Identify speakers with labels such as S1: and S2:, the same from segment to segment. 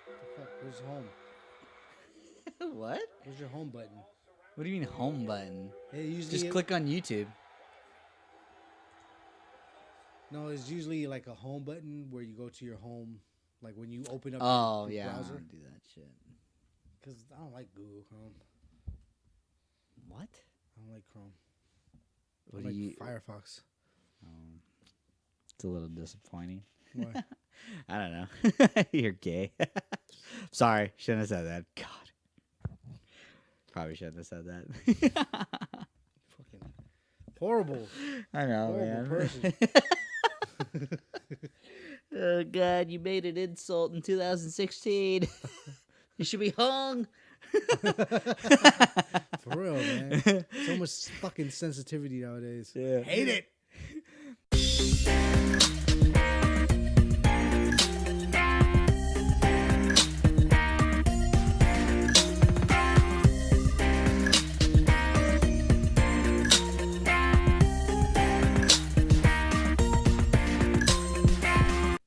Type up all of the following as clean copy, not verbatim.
S1: Fuck, where's home?
S2: What?
S1: Where's your home button?
S2: What do you mean home button?
S1: It usually
S2: Just click on YouTube.
S1: No, it's usually like a home button where you go to your home, like when you open up
S2: Oh,
S1: your
S2: yeah. I
S1: browser.
S2: don't do that shit.
S1: Because I don't like Google Chrome.
S2: What?
S1: I don't like Chrome.
S2: What
S1: I
S2: do
S1: like
S2: you...
S1: Firefox.
S2: It's a little disappointing.
S1: Why?
S2: I don't know. You're gay. Sorry. Shouldn't have said that. God. Probably shouldn't have said that.
S1: Fucking horrible.
S2: I know,
S1: Horrible
S2: man.
S1: person.
S2: Oh, God. You made an insult in 2016. You should be hung.
S1: For real, man. So much fucking sensitivity nowadays.
S2: Yeah.
S1: Hate it.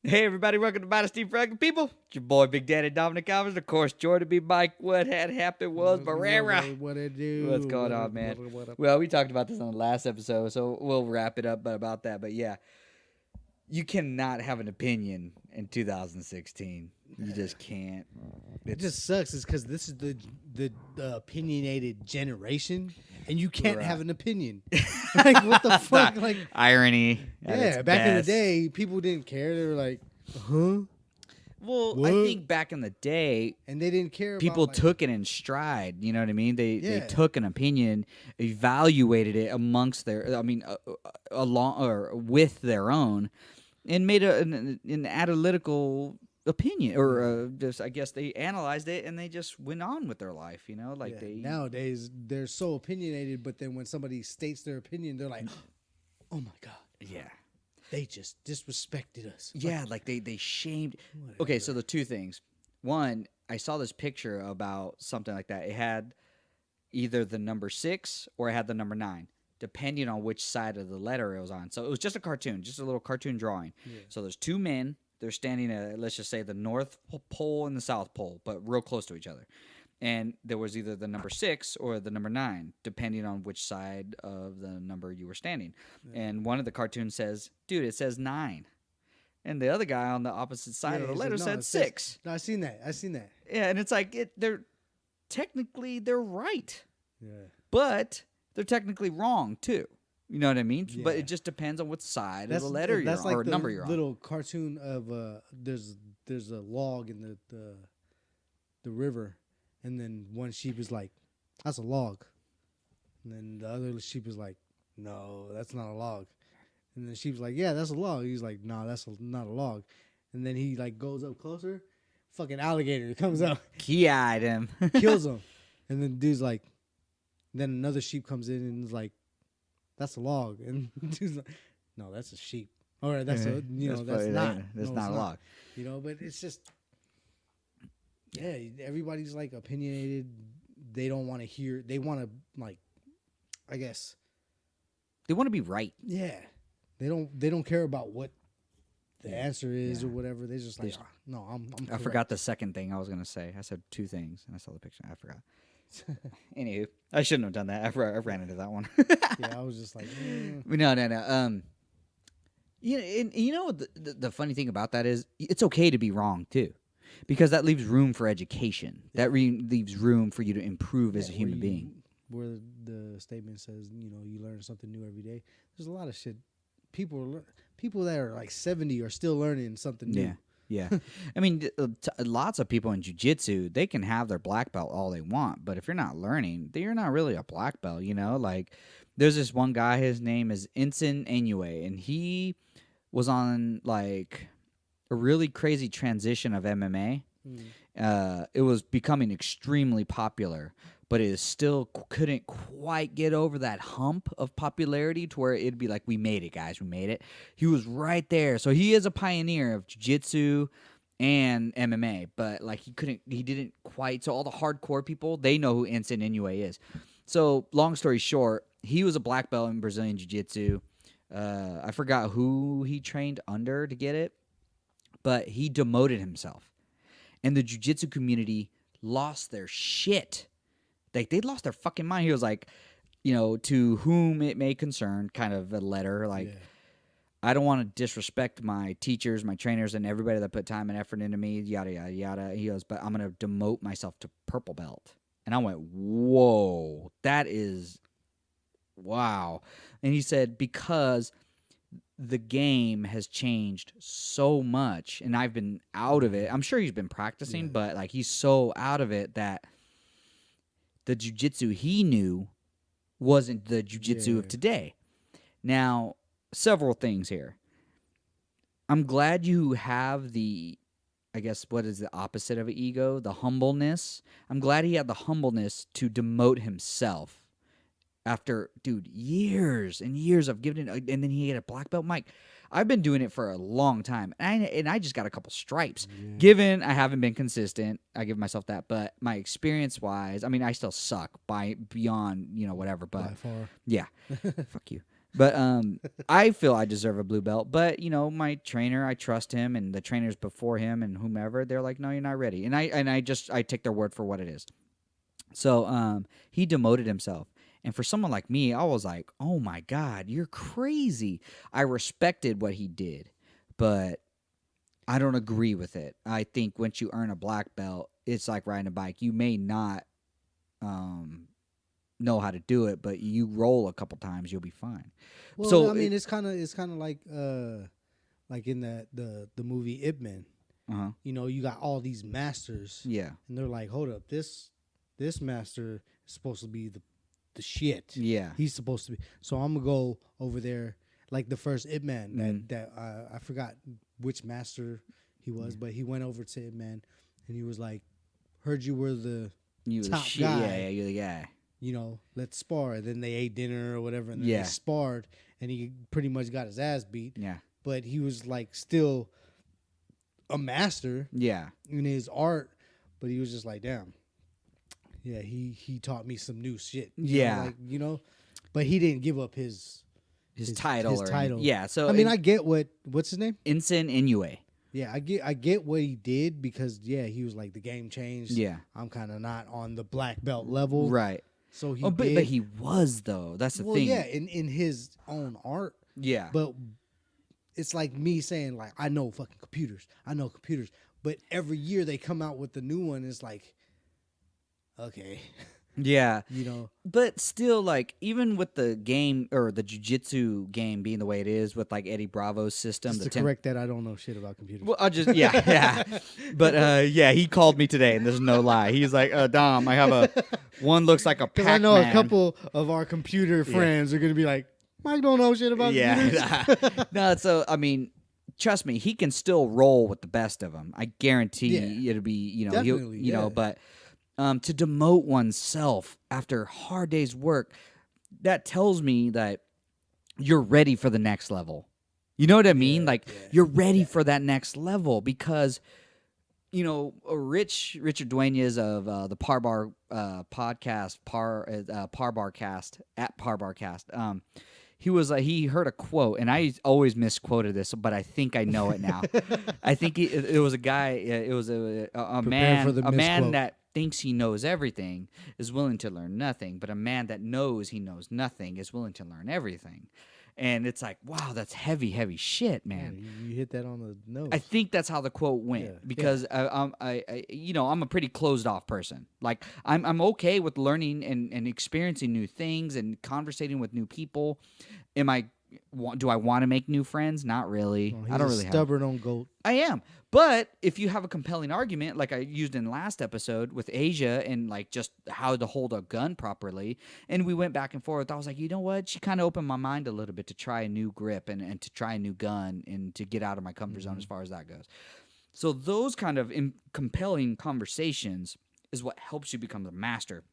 S2: Hey, everybody. Welcome to Modesty Fragment People. It's your boy, Big Daddy Dominic Alves. Of course, Jordan B. Mike. What had happened was Barrera.
S1: What it do?
S2: What's going on, man?
S1: What
S2: Well, we talked about this on the last episode, so we'll wrap it up about that. But yeah, you cannot have an opinion in 2016. You just can't.
S1: It just sucks. Is because this is the opinionated generation, and you can't have an opinion. Like what the fuck? Like
S2: irony.
S1: yeah, back in the day, people didn't care. They were like, huh?
S2: Well,
S1: What?
S2: I think back in the day,
S1: And they didn't care.
S2: people
S1: about, like,
S2: took it in stride. You know what I mean? They
S1: Yeah.
S2: took an opinion, evaluated it amongst their, along or with their own, and made an analytical opinion, or just I guess they analyzed it and they just went on with their life. You know, like
S1: yeah, nowadays they're so opinionated, but then when somebody states their opinion, they're like, oh my god,
S2: yeah.
S1: they just disrespected us.
S2: Yeah, like they shamed.
S1: Whatever.
S2: Okay, so the two things. One, I saw this picture about something like that. It had either the number 6 or it had the number 9, depending on which side of the letter it was on. So it was just a cartoon, just a little cartoon drawing.
S1: Yeah.
S2: So there's two men. They're standing at, let's just say, the North Pole and the South Pole, but real close to each other. And there was either the number 6 or the number 9, depending on which side of the number you were standing. Yeah. And one of the cartoons says, dude, it says 9. And the other guy on the opposite side of the letter said 6.
S1: No, I seen that.
S2: Yeah, and it's like, they're right.
S1: Yeah.
S2: But they're technically wrong, too. You know what I mean?
S1: Yeah.
S2: But it just depends on what side of the letter you're on,
S1: like
S2: or
S1: the
S2: number you're on.
S1: Little cartoon of there's a log in the river, and then one sheep is like, that's a log, and then the other sheep is like, no, that's not a log, and then the sheep's like, yeah, that's a log. He's like, no, that's not a log, and then he like goes up closer, fucking alligator comes up,
S2: Key-eyed him,
S1: kills him, and then dude's like, then another sheep comes in and is like, that's a log, and dude's like, no, that's a sheep. All right, that's a that's not
S2: a log.
S1: You know, but it's just yeah, everybody's like opinionated. They don't want to hear. They want to like, I guess
S2: They want to be right.
S1: yeah. They don't care about what the answer is or whatever. They're just like, no, I'm
S2: I forgot the second thing I was gonna say. I said two things, and I saw the picture. I forgot. Anywho, I shouldn't have done that. I ran into that one.
S1: Yeah, I was just like,
S2: No. You know the funny thing about that is it's okay to be wrong too, because that leaves room for education. That leaves room for you to improve as a human being.
S1: Where the statement says, you learn something new every day. There's a lot of shit. People that are like 70 are still learning something new.
S2: Yeah. I mean, lots of people in jiu-jitsu, they can have their black belt all they want, but if you're not learning, then you're not really a black belt, Like, there's this one guy, his name is Ensign Inoue, and he was on, like, a really crazy transition of MMA. It was becoming extremely popular, but it still couldn't quite get over that hump of popularity to where it'd be like, we made it, guys, we made it. He was right there. So he is a pioneer of jiu-jitsu and MMA, but like he didn't quite. So all the hardcore people, they know who Ensign Inoue is. So long story short, he was a black belt in Brazilian jiu-jitsu. I forgot who he trained under to get it, but he demoted himself. and the jiu-jitsu community lost their shit. Like, they lost their fucking mind. He was like, to whom it may concern, kind of a letter, like, I don't want to disrespect my teachers, my trainers, and everybody that put time and effort into me, yada, yada, yada. He goes, but I'm going to demote myself to purple belt. And I went, whoa, that is, wow. And he said, because the game has changed so much, and I've been out of it. I'm sure he's been practicing, but like, he's so out of it that the jiu-jitsu he knew wasn't the jiu-jitsu of today. Now, several things here. I'm glad you have the, I guess, what is the opposite of an ego? The humbleness. I'm glad he had the humbleness to demote himself after, dude, years and years of giving it, and then he had a black belt. Mike, I've been doing it for a long time, and I just got a couple stripes. Yeah. Given I haven't been consistent, I give myself that, but my experience-wise, I mean, I still suck beyond, whatever, but
S1: by far.
S2: Yeah. Fuck you. But I feel I deserve a blue belt. But, my trainer, I trust him, and the trainers before him and whomever, they're like, no, you're not ready. And I take their word for what it is. So he demoted himself. And for someone like me, I was like, oh, my God, you're crazy. I respected what he did, but I don't agree with it. I think once you earn a black belt, it's like riding a bike. You may not know how to do it, but you roll a couple times, you'll be fine.
S1: Well, so I mean, it's kind of like in the movie Ip Man.
S2: Uh-huh.
S1: You got all these masters.
S2: Yeah,
S1: and they're like, hold up, this master is supposed to be the shit.
S2: Yeah,
S1: he's supposed to be. So I'm gonna go over there, like the first Ip Man that I forgot which master he was, but he went over to Ip Man and he was like, heard you were the top guy.
S2: Yeah, you're the guy.
S1: Let's spar. Then they ate dinner or whatever, and then they sparred, and he pretty much got his ass beat.
S2: Yeah.
S1: But he was, like, still a master in his art, but he was just like, damn. Yeah, he taught me some new shit. But he didn't give up his
S2: title.
S1: His title.
S2: Yeah, so...
S1: I mean, I get what's his name?
S2: Ensign Inoue.
S1: Yeah, I get what he did because, he was like, the game changed.
S2: Yeah.
S1: I'm kind of not on the black belt level.
S2: Right.
S1: So he
S2: but he was, though. That's the thing.
S1: Well, yeah, in his own art.
S2: Yeah.
S1: But it's like me saying, like, I know fucking computers. But every year they come out with the new one. It's like, okay.
S2: Yeah. But still, like, even with the game or the jiu-jitsu game being the way it is with, like, Eddie Bravo's system.
S1: Just to correct that, I don't know shit about computers.
S2: Well, I'll just, yeah. But, he called me today, and there's no lie. He's like, Dom, I have one looks like a Pac-Man.
S1: I know a couple of our computer friends are going to be like, Mike don't know shit about computers.
S2: No, so, I mean, trust me, he can still roll with the best of them. I guarantee it'll be,
S1: Definitely,
S2: but... to demote oneself after a hard day's work, that tells me that you're ready for the next level. You know what I mean? You're ready for that next level because, Richard Duenas of the Parbar podcast, Parbarcast, at Parbarcast, he was like, he heard a quote, and I always misquoted this, but I think I know it now. I think it was a guy, it was a man that thinks he knows everything is willing to learn nothing, but a man that knows he knows nothing is willing to learn everything. And it's like, wow, that's heavy, heavy shit, man.
S1: Yeah, you hit that on the nose.
S2: I think that's how the quote went because I'm a pretty closed off person. Like I'm okay with learning and experiencing new things and conversating with new people. Do I want to make new friends? Not really.
S1: Well,
S2: I don't really.
S1: Stubborn on goat.
S2: I am. But if you have a compelling argument, like I used in the last episode with Asia and like just how to hold a gun properly, and we went back and forth, I was like, you know what? She kind of opened my mind a little bit to try a new grip and to try a new gun and to get out of my comfort zone as far as that goes. So those kind of compelling conversations is what helps you become a master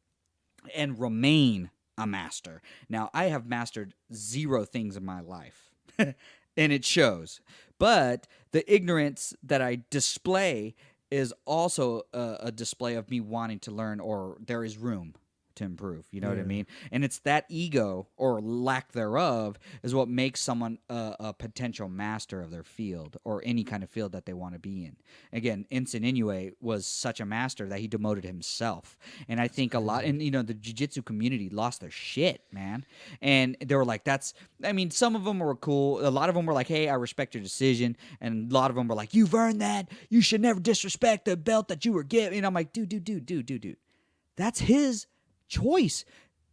S2: and remain a master. Now, I have mastered 0 things in my life, and it shows. But the ignorance that I display is also a display of me wanting to learn, or there is room to improve. You know what I mean? And it's that ego or lack thereof is what makes someone a potential master of their field or any kind of field that they want to be in. Again, Ensign Inoue was such a master that he demoted himself. And I think a lot, and the jiu-jitsu community lost their shit, man. And they were like, some of them were cool. A lot of them were like, hey, I respect your decision. And a lot of them were like, you've earned that. You should never disrespect the belt that you were given. And I'm like, dude. That's his choice.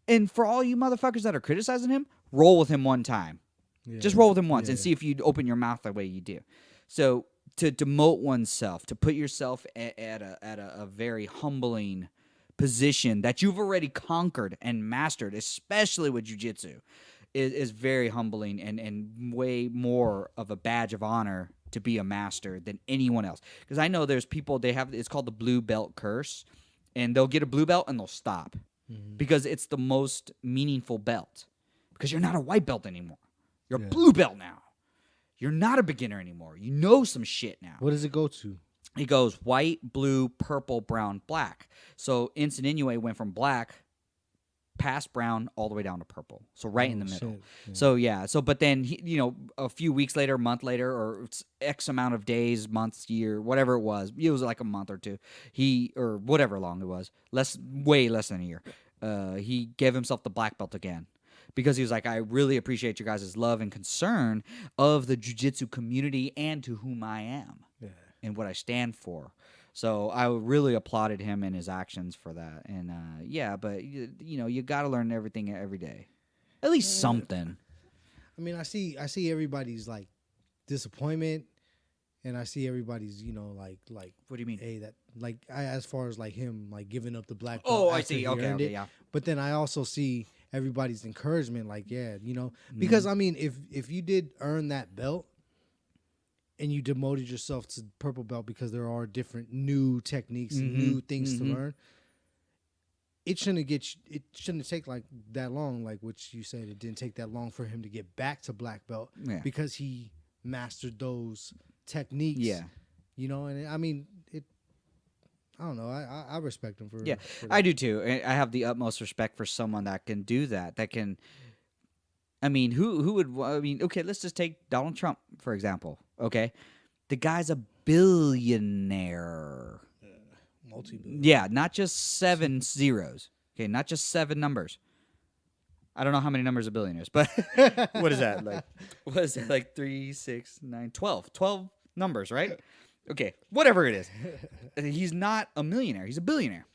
S2: And for all you motherfuckers that are criticizing him, roll with him one time. Yeah. Just roll with him once and see if you open your mouth the way you do. So to demote oneself, to put yourself at a very humbling position that you've already conquered and mastered, especially with jiu-jitsu, is very humbling and way more of a badge of honor to be a master than anyone else. Because I know there's people, it's called the blue belt curse, and they'll get a blue belt and they'll stop because it's the most meaningful belt. Because you're not a white belt anymore. You're a blue belt now. You're not a beginner anymore. You know some shit now.
S1: What does it go to?
S2: It goes white, blue, purple, brown, black. So Ensign Inoue went from black past brown all the way down to purple. So right in the middle. Yeah. But then, a few weeks later, a month later, or X amount of days, months, year, whatever it was like a month or two, or whatever long it was, way less than a year, he gave himself the black belt again. Because he was like, I really appreciate your guys' love and concern of the jiu-jitsu community and to whom I am and what I stand for. So I really applauded him and his actions for that. And, but, you got to learn everything every day. At least something.
S1: I mean, I see everybody's, like, disappointment, and I see everybody's, like.
S2: What do you mean?
S1: Hey, that, like, as far as, like, him, like, giving up the black belt.
S2: Oh, I see. Okay, yeah.
S1: But then I also see everybody's encouragement, like, because, I mean, if you did earn that belt, and you demoted yourself to purple belt because there are different new techniques and new things to learn, it shouldn't take like that long, like what you said. It didn't take that long for him to get back to black belt because he mastered those techniques. Yeah. And I mean, I don't know. I respect him for that.
S2: I do too. I have the utmost respect for someone that can do that. That can. I mean, who would? I mean, okay, let's just take Donald Trump for example. Okay, the guy's a billionaire.
S1: Multi-billionaire.
S2: Yeah, not just 7 zeros. Okay, not just 7 numbers. I don't know how many numbers of billionaires, but what is that like? What is that like? 3, 6, 9, 12. 12 numbers, right? Okay, whatever it is. He's not a millionaire. He's a billionaire.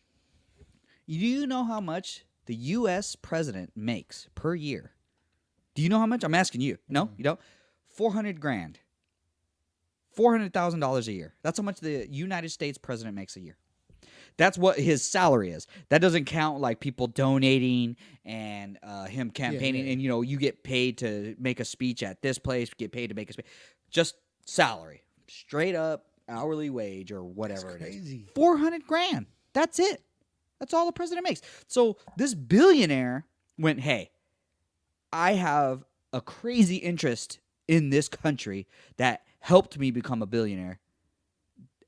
S2: Do you know how much the U.S. president makes per year? Do you know how much? I'm asking you. No, you don't? $400,000. $400,000 a year. That's how much the United States president makes a year. That's what his salary is. That doesn't count like people donating and him campaigning. And, you get paid to make a speech at this place, get paid to make a speech. Just salary. Straight up hourly wage or whatever it is. $400,000. That's it. That's all the president makes. So this billionaire went, hey, I have a crazy interest in this country that helped me become a billionaire,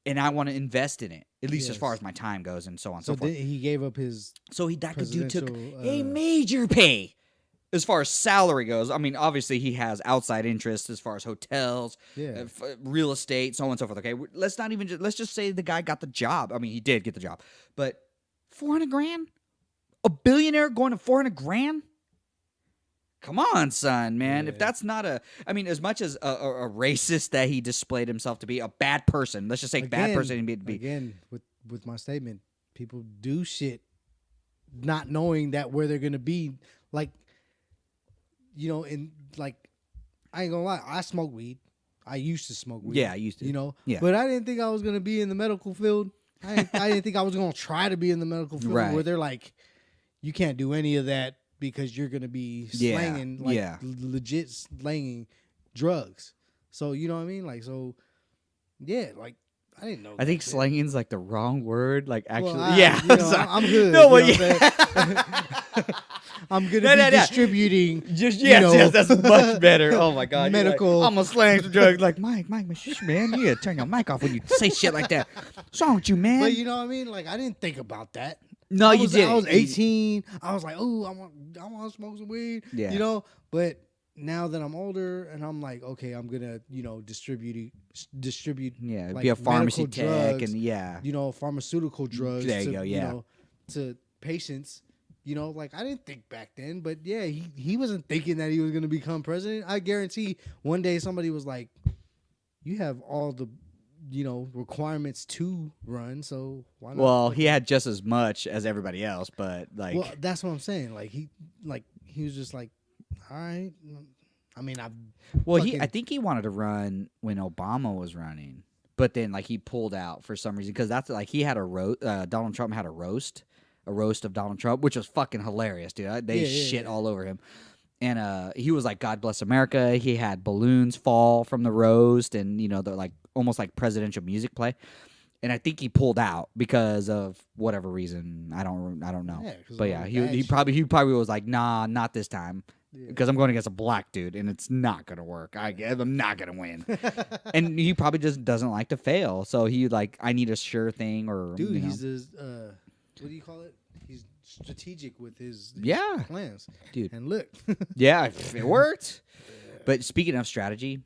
S2: and I want to invest in it, at least as far as my time goes, and so on and so forth.
S1: He gave up his.
S2: So that dude took a major pay as far as salary goes. I mean, obviously he has outside interests as far as hotels, real estate, so on and so forth. Okay, let's just say the guy got the job. I mean, he did get the job, but $400,000, a billionaire going to $400,000. Come on, son, man. If that's not as much as a racist that he displayed himself to be, a bad person. Let's just say bad person.
S1: Again, with my statement, people do shit not knowing that where they're going to be. Like, and like, I ain't going to lie. I smoke weed. I used to smoke weed.
S2: Yeah, I used to.
S1: But I didn't think I was going to be in the medical field. I didn't think I was going to try to be in the medical field where they're like, you can't do any of that. Because you're going to be slanging, legit slanging drugs. So, you know what I mean? Like, so, like, I didn't know.
S2: I think slanging's like the wrong word. Like, actually,
S1: I'm good. No, but I'm going to be distributing.
S2: Yes, that's much better. Oh, my God.
S1: Medical.
S2: Like, I'm going to slang some drugs. Like, Mike, man, you got to turn your mic off when you say shit like that. What's wrong with you, man?
S1: But you know what I mean? Like, I didn't think about that.
S2: No,
S1: I
S2: you
S1: was,
S2: didn't.
S1: I was 18. I was like, oh, I want to smoke some weed.
S2: Yeah.
S1: You know, but now that I'm older and I'm like, okay, I'm gonna, distribute,
S2: Yeah,
S1: like
S2: be a pharmacy
S1: medical
S2: tech
S1: drugs,
S2: and
S1: pharmaceutical drugs.
S2: There you
S1: to,
S2: go, yeah.
S1: To patients. Like I didn't think back then, but yeah, he wasn't thinking that he was gonna become president. I guarantee one day somebody was like, you have all the requirements to run, so why not?
S2: Well, he had just as much as everybody else, but like,
S1: well, that's what I'm saying. Like he was just like, all right. I mean,
S2: I think he wanted to run when Obama was running, but then like he pulled out for some reason because that's like he had a roast. Donald Trump had a roast of Donald Trump, which was fucking hilarious, dude. They shit all over him. And he was like, God bless America. He had balloons fall from the roast and, they're like almost like presidential music play. And I think he pulled out because of whatever reason. I don't know. Yeah, but yeah, he probably was like, nah, not this time. Because I'm going against a black dude and it's not going to work. I'm not going to win. And he probably just doesn't like to fail. So he like, I need a sure thing or.
S1: Dude, he's what do you call it? He's strategic with his plans.
S2: Dude.
S1: And look.
S2: Yeah, it worked. But speaking of strategy,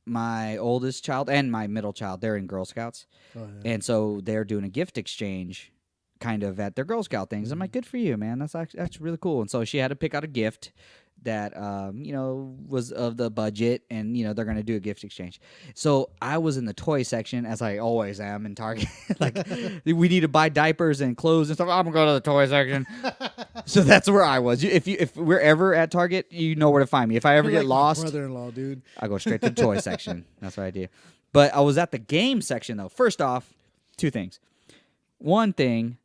S2: my oldest child and my middle child, they're in Girl Scouts. Oh, yeah. And so they're doing a gift exchange kind of at their Girl Scout things. I'm like, good for you, man. That's really cool. And so she had to pick out a gift that was of the budget, and they're gonna do a gift exchange. So I was in the toy section, as I always am in Target. Like we need to buy diapers and clothes and stuff. I'm gonna go to the toy section. So that's where I was. If we're ever at Target, you know where to find me. If I ever get lost,
S1: my brother-in-law, dude,
S2: I go straight to the toy section. That's what I do. But I was at the game section though. First off, two things. One thing,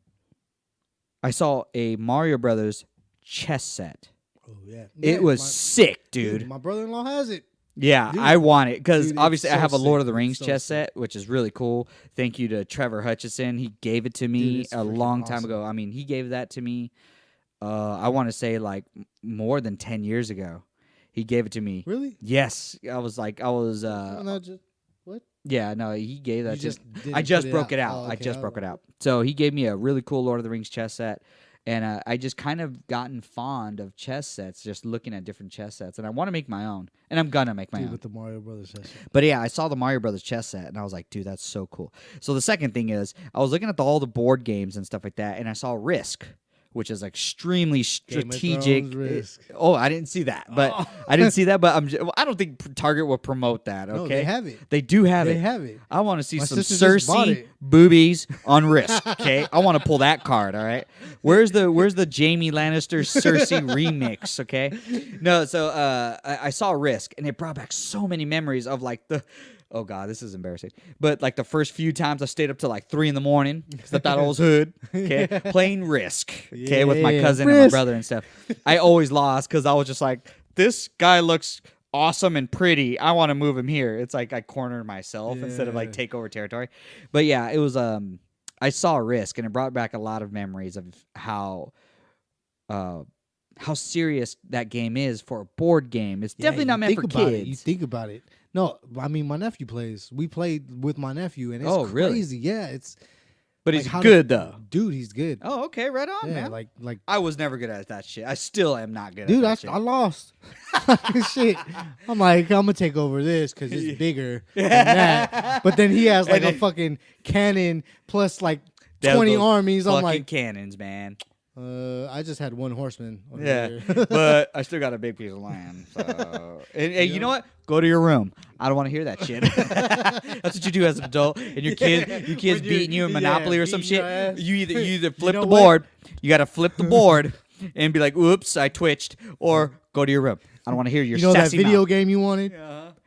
S2: I saw a Mario Brothers chess set.
S1: Oh, yeah.
S2: It was sick, dude.
S1: My brother-in-law has it.
S2: Yeah, dude, I want it because obviously I have a Lord of the Rings chess set, which is really cool. Thank you to Trevor Hutchison. He gave it to me a long time ago. I mean, he gave that to me, I want to say like more than 10 years ago. He gave it to me.
S1: Really?
S2: Yes.
S1: What?
S2: Yeah, no, he gave that to me. I just broke it out. I just broke it out. So he gave me a really cool Lord of the Rings chess set. And I just kind of gotten fond of chess sets, just looking at different chess sets. And I want to make my own. And I'm going to make my own.
S1: With the Mario Brothers chess set.
S2: But yeah, I saw the Mario Brothers chess set, and I was like, dude, that's so cool. So the second thing is, I was looking at all the board games and stuff like that, and I saw Risk, which is extremely strategic.
S1: Risk.
S2: Oh, I didn't see that. But I didn't see that, but I don't think Target will promote that, okay?
S1: No, they have it.
S2: They do have it.
S1: They have it.
S2: I want to see some Cersei boobies on Risk, okay? I want to pull that card, all right? Where's the Jamie Lannister Cersei remix, okay? No, so I saw Risk, and it brought back so many memories of oh, God, this is embarrassing. But, the first few times I stayed up till 3 in the morning, except that I was hood, okay, playing Risk, okay, with my cousin and my brother and stuff. I always lost because I was just like, this guy looks awesome and pretty. I want to move him here. It's like I cornered myself instead of, take over territory. But, yeah, it was, I saw Risk, and it brought back a lot of memories of how serious that game is for a board game. It's definitely not meant for kids.
S1: You think about it. No, I mean, my nephew plays. We played with my nephew, and it's crazy.
S2: Really?
S1: Yeah,
S2: But he's good, though.
S1: Dude, he's good.
S2: Oh, okay, right on,
S1: yeah,
S2: man.
S1: Like
S2: I was never good at that shit. I still am not good
S1: at
S2: that shit.
S1: I lost. Shit. I'm like, I'm going to take over this because it's bigger than that. But then he has, a fucking cannon plus, 20 armies. I'm like,
S2: cannons, man.
S1: I just had one horseman.
S2: Yeah, but I still got a big piece of land. So, and you know what? Go to your room. I don't want to hear that shit. That's what you do as an adult. And your kids beating you in Monopoly or some shit. You either flip the board. You got to flip the board and be like, "Oops, I twitched," or go to your room. I don't want to hear your.
S1: You know
S2: sassy
S1: that video
S2: mouth.
S1: game you wanted?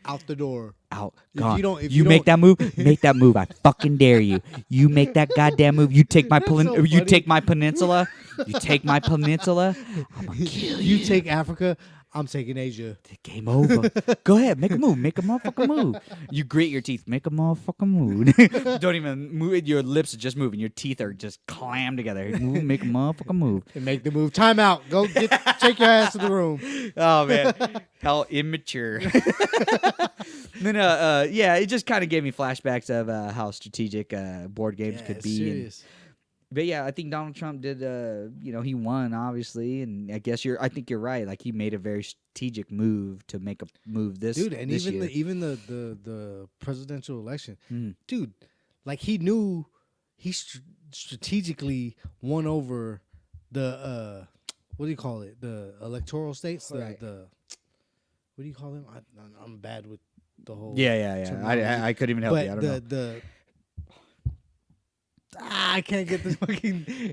S1: Out the door.
S2: Out. Gone. If you make that move, make that move. I fucking dare you. You make that goddamn move. You take my you take my peninsula. You take my peninsula. I'm gonna kill you.
S1: You take Africa. I'm taking Asia.
S2: Game over. Go ahead, make a move. Make a motherfucking move. You grit your teeth. Make a motherfucking move. Don't even move. Your lips are just moving. Your teeth are just clammed together. Move, make a motherfucking move.
S1: And make the move. Time out. Go take your ass to the room.
S2: Oh man, how immature. Then it just kind of gave me flashbacks of how strategic board games could be.
S1: Serious.
S2: But yeah, I think Donald Trump did. He won obviously, and I guess I think you're right. Like he made a very strategic move to make a move this
S1: dude, and
S2: this
S1: even
S2: year.
S1: the presidential election,
S2: Mm.
S1: dude, like he knew he strategically won over the what do you call it? The electoral states,
S2: Right.
S1: the what do you call them? I'm bad with the whole
S2: Yeah.
S1: terminology.
S2: I couldn't even help
S1: But
S2: you. I don't know.
S1: the I can't get this fucking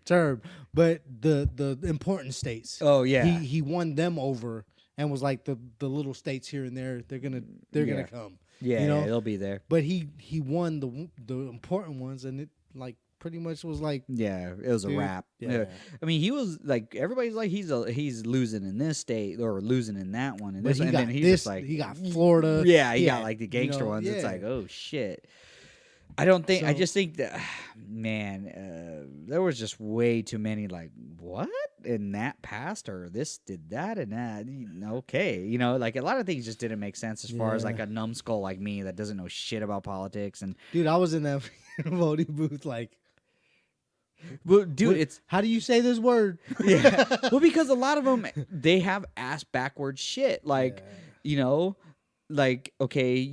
S1: term, but the important states.
S2: Oh yeah.
S1: He won them over and was like the little states here and there. They're gonna come.
S2: Yeah,
S1: you know?
S2: yeah, they'll be there.
S1: But he won the important ones, and it like pretty much was like
S2: Yeah, it was a
S1: dude,
S2: wrap.
S1: Yeah.
S2: I mean, he was like everybody's like he's losing in this state or losing in that one and
S1: But
S2: this one,
S1: he
S2: and
S1: got
S2: then he's
S1: this.
S2: just like
S1: He got Florida.
S2: yeah, he got like the
S1: you
S2: gangster
S1: know,
S2: ones. It's
S1: yeah.
S2: like oh shit. I don't think. I
S1: So-
S2: just think that man, there was just way too many like what and that passed or this did that and that. Okay, like a lot of things just didn't make sense as far as
S1: Yeah.
S2: like a numbskull like me that doesn't know shit about politics and.
S1: Dude, I was in that voting booth like.
S2: Well, dude,
S1: what-
S2: it's
S1: how do you say this word?
S2: yeah. Well, because a lot of them they have ass backwards shit. Like, like okay,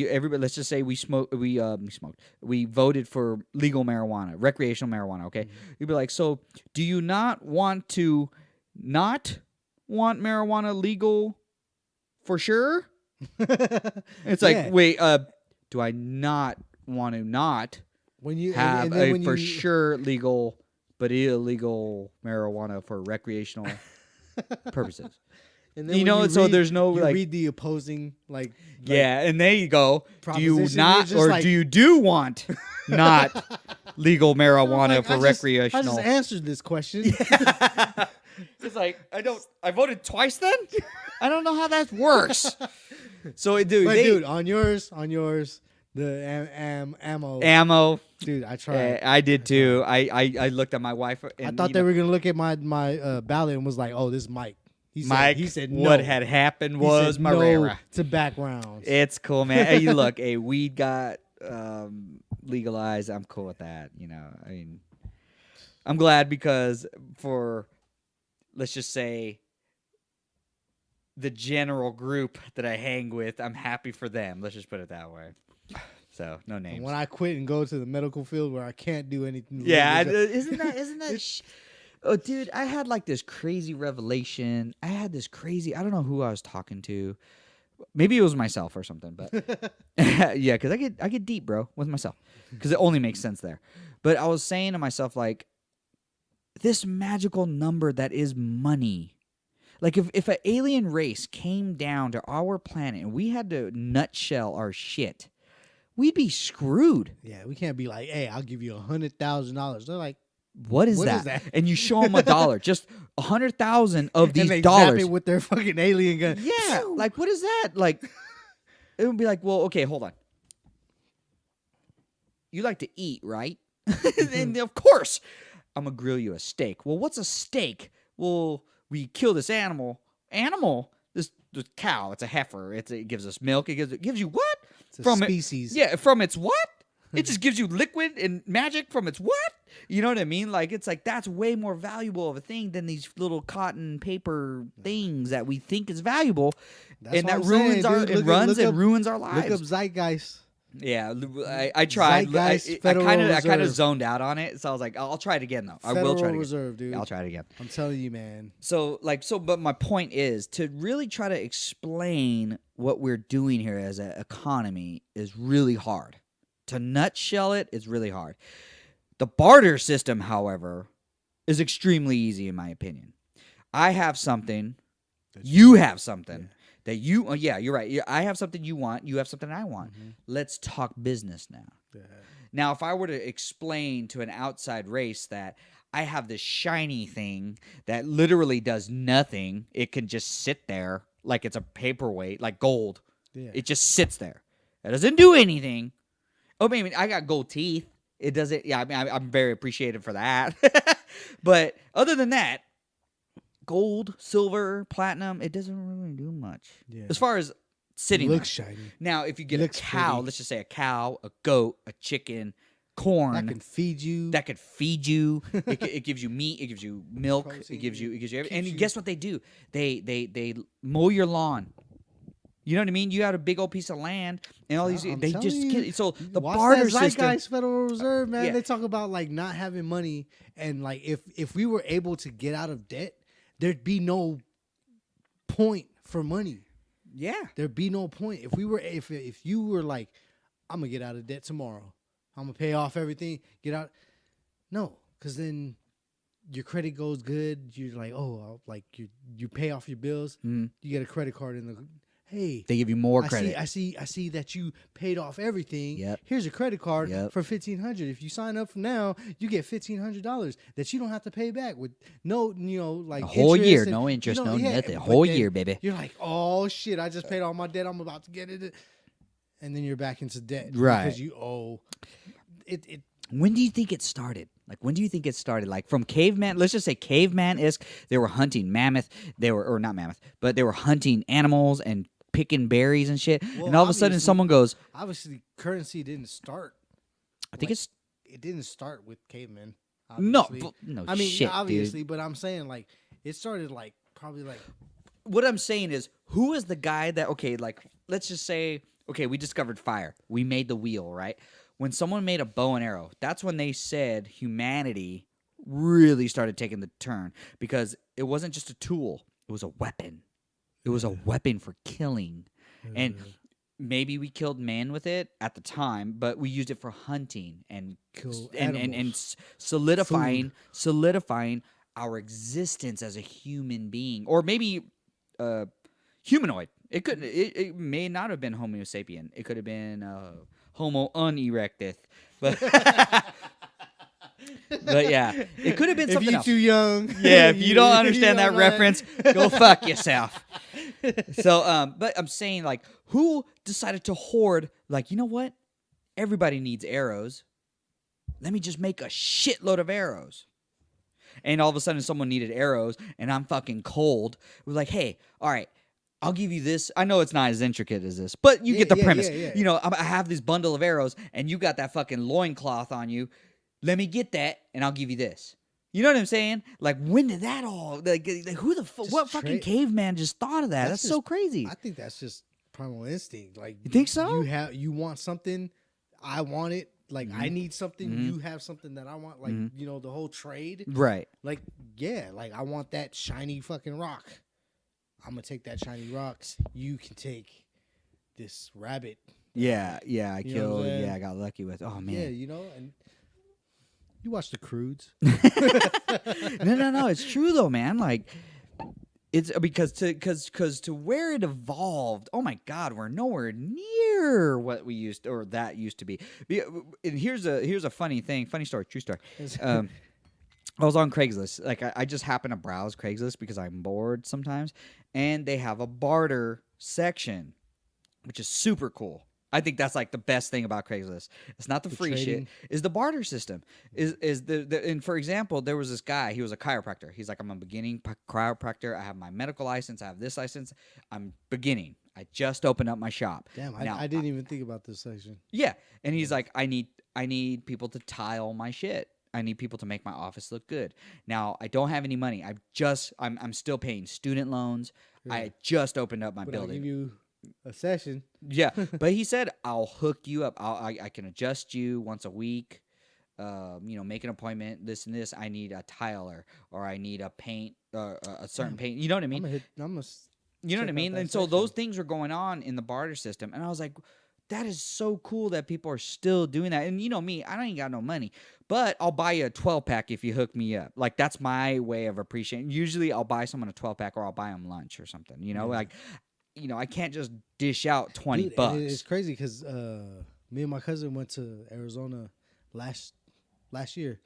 S2: everybody. Let's just say we smoked. We voted for legal marijuana, recreational marijuana. Okay, you'd be like, so do you not want marijuana legal for sure? It's like,
S1: Yeah.
S2: wait, do I not want to not?
S1: When you
S2: Have
S1: and then
S2: a
S1: when
S2: for
S1: you,
S2: sure legal but illegal marijuana for recreational purposes.
S1: and then
S2: You
S1: when
S2: know, so
S1: read,
S2: there's no
S1: you
S2: like
S1: read the opposing like
S2: yeah, and there you go. Do you
S1: proposition,
S2: not
S1: you're just
S2: or
S1: like-
S2: do you do want not legal marijuana
S1: like,
S2: for
S1: I
S2: recreational?
S1: just answered this question.
S2: It's like I voted twice then? I don't know how that works. So dude,
S1: But dude, on yours, the ammo, dude, I tried.
S2: I did too. I looked at my wife. And,
S1: I thought they were gonna look at my ballot and was like, "Oh, this is Mike."
S2: Mike.
S1: he said
S2: what
S1: no.
S2: had happened
S1: He
S2: was
S1: said
S2: Marrera.
S1: no to backgrounds.
S2: It's cool, man. Hey, you look, weed got legalized. I'm cool with that. I mean, I'm glad because for, let's just say, the general group that I hang with, I'm happy for them. Let's just put it that way. So, no names.
S1: And when I quit and go to the medical field where I can't do anything,
S2: Yeah,
S1: legal,
S2: isn't that? Oh, dude, I had like this crazy revelation. I don't know who I was talking to. Maybe it was myself or something, but yeah, because I get deep, bro, with myself, because it only makes sense there. But I was saying to myself, like, this magical number that is money. Like, if an alien race came down to our planet and we had to nutshell our shit, we'd be screwed.
S1: yeah, we can't be like, "Hey, I'll give you $100,000." They're like,
S2: What is
S1: What
S2: that?
S1: is that?
S2: And you show them $1, just 100,000 of these
S1: and they
S2: dollars.
S1: zap it with their fucking alien gun.
S2: Yeah, like what is that? Like, it would be like, well, okay, hold on. You like to eat, right? And of course, I'm gonna grill you a steak. Well, what's a steak? Well, we kill this animal. This cow. It's a heifer. It gives us milk. It gives you what?
S1: It's a
S2: From
S1: species.
S2: Yeah, from its what? It just gives you liquid and magic from its what? You know what I mean? Like it's like that's way more valuable of a thing than these little cotton paper things that we think is valuable,
S1: That's
S2: and
S1: what
S2: that
S1: I'm
S2: ruins
S1: saying,
S2: our
S1: dude.
S2: ruins our lives.
S1: Look up Zeitgeist.
S2: Yeah, I tried.
S1: Zeitgeist,
S2: I
S1: Federal
S2: kind of
S1: Reserve.
S2: zoned out on it, so I was like, I'll try it again though. I will
S1: Federal
S2: try it again.
S1: Reserve, dude.
S2: Yeah, I'll try it again.
S1: I'm telling you, man.
S2: But my point is to really try to explain what we're doing here as an economy is really hard. To nutshell it is really hard. The barter system, however, is extremely easy in my opinion. I have something, you have something that you. Oh, yeah, you're right. I have something you want. You have something I want.
S1: Mm-hmm.
S2: Let's talk business now.
S1: Yeah.
S2: Now, if I were to explain to an outside race that I have this shiny thing that literally does nothing, it can just sit there like it's a paperweight, like gold.
S1: Yeah.
S2: It just sits there. It doesn't do anything. Oh, I mean, I got gold teeth. It doesn't. Yeah, I mean, I'm very appreciative for that. But other than that, gold, silver, platinum, it doesn't really do much.
S1: Yeah.
S2: As far as sitting
S1: Looks
S2: there.
S1: shiny.
S2: Now, if you get a
S1: Looks
S2: cow,
S1: pretty.
S2: let's just say a cow, a goat, a chicken, corn
S1: that can feed you.
S2: that could feed you. It gives you meat. It gives you milk.
S1: Protein,
S2: It gives you everything.
S1: keeps
S2: And
S1: you-
S2: guess what they do? They mow your lawn. You know what I mean? You have a big old piece of land, and all these
S1: I'm
S2: they
S1: telling
S2: just
S1: you,
S2: so the
S1: watch
S2: barter
S1: that
S2: system.
S1: Zeitgeist Federal Reserve, man.
S2: Yeah.
S1: They talk about like not having money, and like if we were able to get out of debt, there'd be no point for money.
S2: Yeah,
S1: There'd be no point if we were if you were like, I'm gonna get out of debt tomorrow. I'm gonna pay off everything. Get out. No, because then your credit goes good. You're like, like you pay off your bills.
S2: Mhm.
S1: You get a credit card in the. Hey,
S2: they give you more
S1: I
S2: credit.
S1: see that you paid off everything.
S2: Yep.
S1: Here's your credit card
S2: Yep.
S1: for $1,500. If you sign up from now, you get $1,500 that you don't have to pay back with no, like
S2: A whole
S1: interest
S2: year,
S1: and-
S2: no interest, no nothing. A
S1: but
S2: whole
S1: then
S2: year, baby.
S1: You're like, oh shit, I just paid all my debt. I'm about to get it, and then you're back into debt,
S2: Right.
S1: Because you owe it.
S2: When do you think it started? Like, when do you think it started? Like, from caveman, let's just say caveman-esque, they were hunting mammoth, or not mammoth, but they were hunting animals and picking berries and shit.
S1: Well,
S2: And all of a sudden,
S1: obviously-
S2: someone goes,
S1: Obviously, currency didn't start.
S2: I think
S1: like,
S2: it's,
S1: it didn't start with cavemen.
S2: no,
S1: obviously.
S2: no
S1: I mean,
S2: shit,
S1: obviously,
S2: dude.
S1: but I'm saying like it started like probably like
S2: What I'm saying is, who is the guy that, okay, like, let's just say, okay, we discovered fire. We made the wheel, right? When someone made a bow and arrow, that's when they said humanity really started taking the turn because it wasn't just a tool, it was a weapon. It was a weapon for killing. And maybe we killed man with it at the time, but we used it for hunting and
S1: Kill
S2: and
S1: animals.
S2: solidifying our existence as a human being, or maybe humanoid. It may not have been Homo sapien. It could have been Homo unerecteth, but but yeah, it could have been
S1: if
S2: something
S1: you're
S2: else.
S1: too young.
S2: Yeah, if you don't understand that
S1: don't know that.
S2: reference, go fuck yourself. So, but I'm saying, like, who decided to hoard? Like, you know what? Everybody needs arrows. Let me just make a shitload of arrows. And all of a sudden, someone needed arrows, and I'm fucking cold. We're like, hey, all right, I'll give you this. I know it's not as intricate as this, but you get the premise.
S1: Yeah.
S2: You know, I have this bundle of arrows, and you got that fucking loincloth on you. Let me get that, and I'll give you this. You know what I'm saying? Like, when did that all? Like who the what fucking caveman just thought of that? That's so crazy.
S1: I think that's just primal instinct. Like,
S2: You think so?
S1: You want something, I want it. Like, I need something, you have something that I want. Like, the whole trade.
S2: Right.
S1: Like, yeah, like I want that shiny fucking rock. I'm gonna take that shiny rock. You can take this rabbit.
S2: Yeah. I
S1: You know what I'm
S2: killed.
S1: saying?
S2: Yeah, I got lucky with. Oh man.
S1: Yeah, and you watch the Croods.
S2: No. It's true though, man. Like, it's because to where it evolved. Oh my God, we're nowhere near what we used or that used to be. And here's a funny thing, funny story, true story. I was on Craigslist. Like, I just happen to browse Craigslist because I'm bored sometimes, and they have a barter section, which is super cool. I think that's like the best thing about Craigslist. It's not the free
S1: trading.
S2: shit. Is the barter system. Is the and for example, there was this guy. He was a chiropractor. He's like, I'm a beginning chiropractor. I have my medical license. I have this license. I'm beginning. I just opened up my shop.
S1: Damn,
S2: Now,
S1: I didn't even think about this section.
S2: yeah, and he's like, I need people to tile my shit. I need people to make my office look good. Now, I don't have any money. I'm still paying student loans.
S1: Yeah.
S2: I just opened up my
S1: But I'll
S2: building.
S1: give you a session.
S2: Yeah, but he said I'll hook you up. I can adjust you once a week. Make an appointment. This and this. I need a tiler, or I need a paint, a certain paint. You know what I mean?
S1: You know
S2: You know what I
S1: check out
S2: mean?
S1: that
S2: And so
S1: section.
S2: those things are going on in the barter system, and I was like, that is so cool that people are still doing that. And you know me, I don't even got no money, but I'll buy you a 12-pack if you hook me up. Like, that's my way of appreciating. Usually, I'll buy someone a 12-pack, or I'll buy them lunch or something. You know, like. I can't just dish out $20.
S1: Dude, and it's crazy because me and my cousin went to Arizona last year,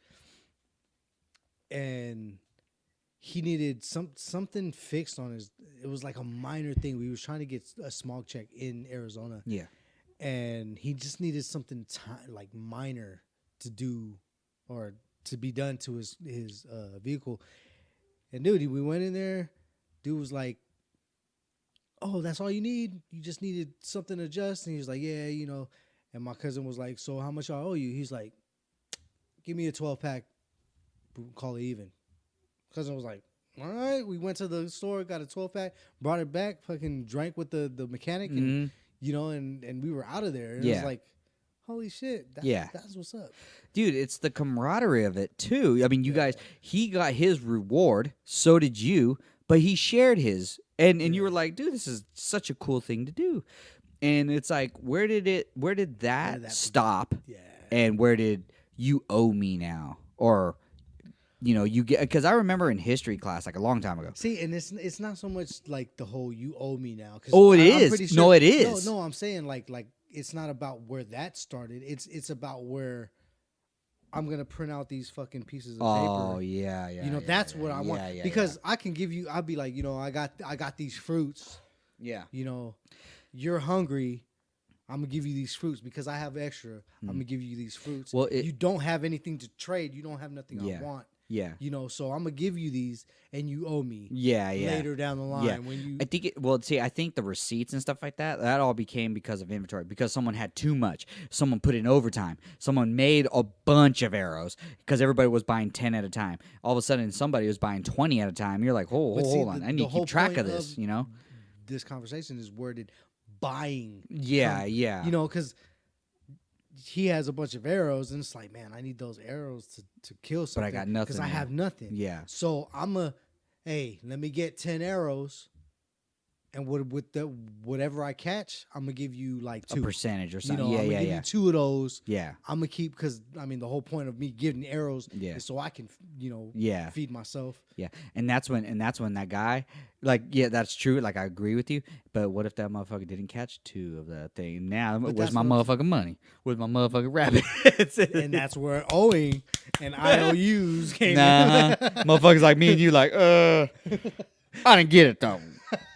S1: and he needed something fixed on his. It was like a minor thing. We was trying to get a smog check in Arizona.
S2: Yeah.
S1: And he just needed something like minor to do or to be done to his vehicle. And dude, we went in there. Dude was like, "Oh, that's all you need? You just needed something to adjust?" And he was like, "Yeah, And my cousin was like, "So how much I owe you?" He's like, give me a 12-pack. Call it even. Cousin was like, all right. We went to the store, got a 12-pack, brought it back, fucking drank with the mechanic, and and we were out of there. And it was like, holy shit. That's what's up.
S2: Dude, it's the camaraderie of it, too. I mean, you guys, he got his reward. So did you. But he shared his. And you were like, dude, this is such a cool thing to do. And it's like, where did that stop?
S1: Yeah.
S2: And where did you owe me now? Or, you get, because I remember in history class, like a long time ago.
S1: See, and it's not so much like the whole you owe me now.
S2: Oh, it is.
S1: Pretty sure,
S2: no, it is.
S1: No, I'm saying like it's not about where that started. It's about where I'm gonna print out these fucking pieces of paper.
S2: Oh yeah.
S1: That's what I want.
S2: Yeah,
S1: because I can give you. I'll be like, I got these fruits.
S2: Yeah.
S1: You're hungry. I'm gonna give you these fruits because I have extra. I'm gonna give you these fruits.
S2: Well,
S1: you don't have anything to trade. You don't have nothing I want.
S2: Yeah.
S1: So I'm gonna give you these, and you owe me.
S2: Yeah.
S1: Later down the line,
S2: Yeah.
S1: when you.
S2: I think I think the receipts and stuff like that all became because of inventory. Because someone had too much. Someone put in overtime. Someone made a bunch of arrows because everybody was buying 10 at a time. All of a sudden, somebody was buying 20 at a time. You're like, hold on, I need to keep track of this.
S1: This conversation is worded buying.
S2: Yeah.
S1: Because he has a bunch of arrows, and it's like, man, I need those arrows to kill something.
S2: But I got nothing.
S1: Because I have nothing.
S2: Yeah.
S1: So let me get 10 arrows, and whatever I catch, I'm gonna give you like 2.
S2: A percentage or something.
S1: I'm gonna give you 2 of those.
S2: Yeah.
S1: I'm gonna keep, because the whole point of me giving arrows is so I can feed myself.
S2: Yeah. And that's when that guy, like, yeah, that's true. Like, I agree with you. But what if that motherfucker didn't catch 2 of that thing? Now, where's my motherfucking money? Where's my motherfucking rabbits?
S1: And that's where owing and IOUs came
S2: in. Motherfuckers like me and you like, I didn't get it though.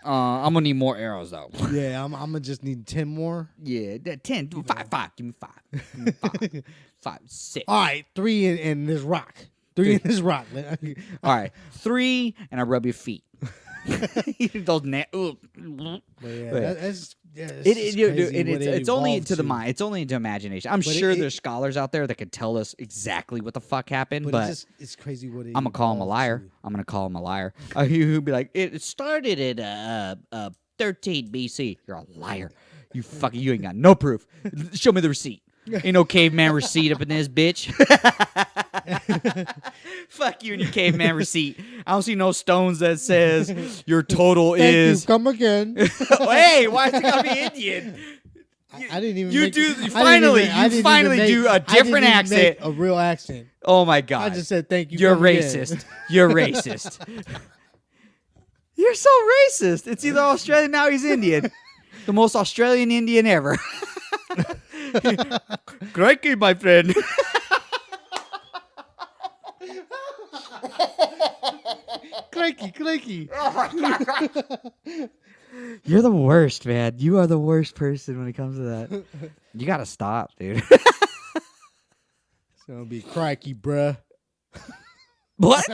S2: I'm gonna need more arrows though.
S1: Yeah, I'm gonna just need 10 more.
S2: Yeah, 10. Five. Give me 5. Give me 5. 5, 6.
S1: All right, 3 in this rock. 3 in this rock.
S2: All right, 3, and I rub your feet. Those it's only to the mind. It's only to imagination. I'm sure there's scholars out there that could tell us exactly what the fuck happened, but
S1: it's crazy what it.
S2: I'm gonna call him a liar. I'm gonna call him a liar. He'll be like, it started at 13 BC. You're a liar. You ain't got no proof. Show me the receipt. Ain't no caveman receipt up in this bitch. Fuck you and your caveman receipt. I don't see no stones that says your total is.
S1: You, come again.
S2: Hey, why is it gotta be Indian?
S1: I didn't even.
S2: You finally do a different accent.
S1: A real accent.
S2: Oh my god!
S1: I just said thank you.
S2: You're racist. You're racist. You're so racist. It's either Australian, now he's Indian. The most Australian Indian ever. Crikey, my friend.
S1: Crikey.
S2: Oh my god. You're the worst, man. You are the worst person when it comes to that. You gotta stop, dude.
S1: It's gonna be crikey, bruh.
S2: What?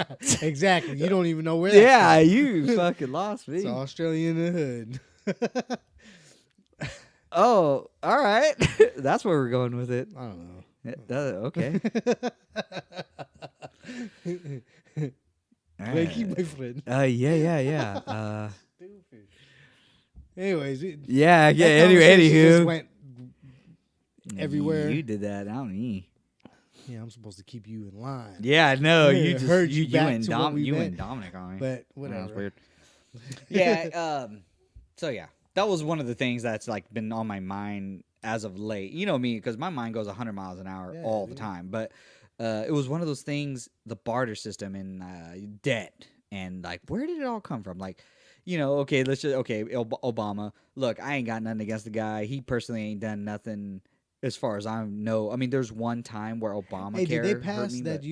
S1: Exactly. You don't even know where.
S2: Yeah, you fucking lost me.
S1: It's Australian in the hood.
S2: Oh, all right. That's where we're going with it.
S1: I don't know.
S2: Okay.
S1: Crikey, my friend.
S2: Yeah.
S1: Stupid. Anyways.
S2: Yeah. Anywho,
S1: just went everywhere.
S2: You did that, not me.
S1: Yeah, I'm supposed to keep you in line.
S2: Yeah, no, you just
S1: heard
S2: you and
S1: went.
S2: Dominic on me.
S1: But whatever.
S2: That was weird. Yeah. So yeah, that was one of the things that's like been on my mind as of late. You know me, because my mind goes 100 miles an hour all the time. But it was one of those things, the barter system and debt, and like, where did it all come from? Like, Obama. Look, I ain't got nothing against the guy. He personally ain't done nothing. As far as I know, I mean, there's one time where Obamacare.
S1: Hey, did they pass
S2: hurt me,
S1: that?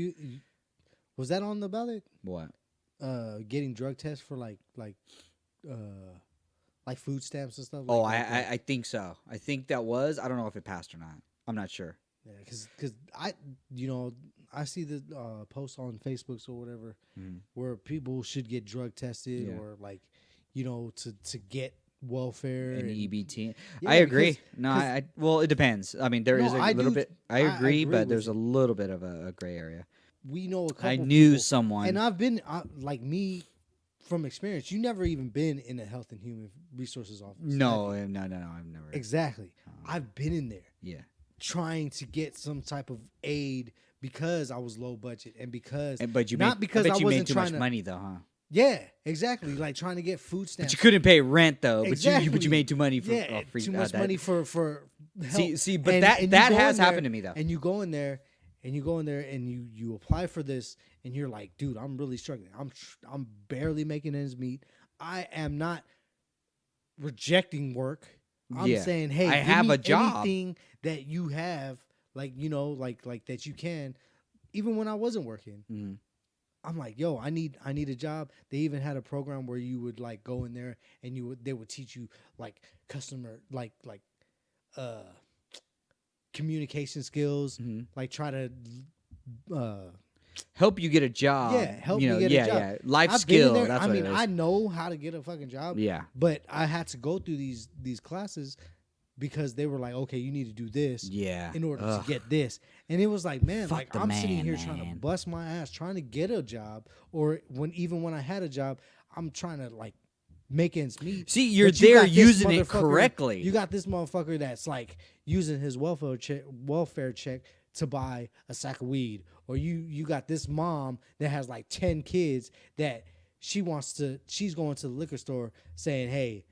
S1: Was that on the ballot?
S2: What?
S1: Getting drug tests for like food stamps and stuff.
S2: I think so. I think that was. I don't know if it passed or not. I'm not sure.
S1: Yeah, because I see the posts on Facebook or whatever where people should get drug tested or to get welfare
S2: and EBT.
S1: Yeah,
S2: I agree.
S1: because
S2: No, well, it depends. I mean, there is
S1: no,
S2: a
S1: I
S2: little
S1: do.
S2: bit. I
S1: I
S2: agree,
S1: agree
S2: but
S1: with
S2: there's a
S1: it.
S2: little bit of a gray area.
S1: We know a
S2: I
S1: couple
S2: knew
S1: people,
S2: someone.
S1: and I've been like me from experience. You never even been in a health and human resources office.
S2: No,
S1: have you?
S2: no, I've never.
S1: Exactly. I've been in there
S2: Yeah.
S1: trying to get some type of aid because I was low budget and because
S2: But you
S1: not
S2: made,
S1: because
S2: I bet
S1: I
S2: you
S1: wasn't
S2: made too
S1: trying
S2: much
S1: to.
S2: money though, huh?
S1: Yeah, exactly. Like trying to get food
S2: But
S1: stamps.
S2: you couldn't pay rent though.
S1: Exactly.
S2: But you made too money for
S1: Yeah,
S2: free.
S1: too much money for help.
S2: See, but
S1: And
S2: that
S1: you
S2: that
S1: go
S2: has
S1: in there,
S2: happened to me though.
S1: And you go in there, and you apply for this, and you're like, dude, I'm really struggling. I'm barely making ends meet. I am not rejecting work. I'm
S2: Yeah.
S1: saying, hey,
S2: I
S1: give
S2: have
S1: me
S2: a job.
S1: anything that you have, like like that you can. Even when I wasn't working,
S2: Mhm.
S1: I'm like, yo, I need a job. They even had a program where you would like go in there and they would teach you like customer uh communication skills,
S2: Mhm.
S1: like try to uh
S2: Help you get a job.
S1: help
S2: you
S1: me
S2: know,
S1: get
S2: yeah,
S1: a job.
S2: yeah. Life
S1: I've been in
S2: skill.
S1: there.
S2: That's
S1: I
S2: what
S1: mean,
S2: it is.
S1: I know how to get a fucking job.
S2: Yeah.
S1: But I had to go through these classes because they were like, okay, you need to do this
S2: Yeah.
S1: in order
S2: Ugh.
S1: to get this. And it was like, man,
S2: Fuck
S1: like
S2: the
S1: I'm sitting
S2: man,
S1: here trying to
S2: man.
S1: bust my ass trying to get a job, or even when I had a job, I'm trying to like make ends meet.
S2: See, you're
S1: But you
S2: there
S1: got this
S2: using it
S1: motherfucker-
S2: correctly.
S1: You got this motherfucker that's like using his welfare check to buy a sack of weed, or you got this mom that has like 10 kids that she's going to the liquor store saying, hey,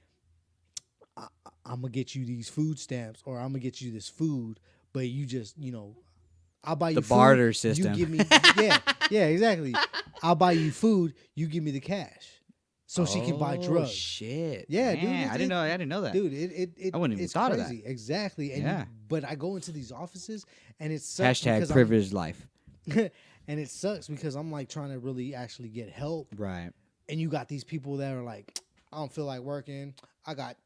S1: I'm gonna get you these food stamps, or I'm gonna get you this food, but you just, I'll buy you
S2: The
S1: food,
S2: barter system.
S1: You give me, yeah, exactly. I'll buy you food, you give me the cash, so she can buy drugs.
S2: Shit.
S1: Yeah,
S2: Man,
S1: dude.
S2: I didn't know that.
S1: Dude, it
S2: I wouldn't even
S1: it's
S2: thought
S1: crazy.
S2: of that.
S1: Exactly. And
S2: Yeah.
S1: but I go into these offices and it sucks
S2: Hashtag
S1: because
S2: privileged life.
S1: and it sucks because I'm like trying to really actually get help,
S2: Right.
S1: and you got these people that are like, I don't feel like working. I got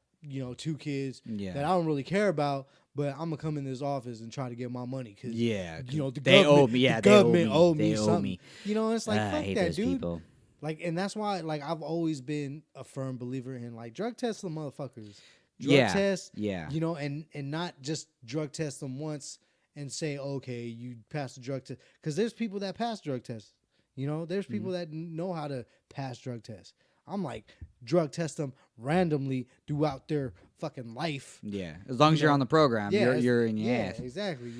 S1: 2 kids
S2: Yeah.
S1: that I don't really care about, but I'm gonna come in this office and try to get my money because
S2: Yeah.
S1: the
S2: they
S1: government,
S2: owe me. Yeah,
S1: the government owe me
S2: They owe
S1: something.
S2: me.
S1: It's like
S2: I
S1: fuck
S2: hate
S1: that,
S2: those
S1: dude.
S2: people.
S1: Like, and that's why, like, I've always been a firm believer in like drug test the motherfuckers. Drug
S2: Yeah.
S1: test,
S2: Yeah.
S1: and not just drug test them once and say, okay, you passed the drug test, because there's people that pass drug tests. There's people that know how to pass drug tests. I'm like, drug test them randomly throughout their fucking life.
S2: Yeah. As long as you're on the program, you're in your ass.
S1: Exactly.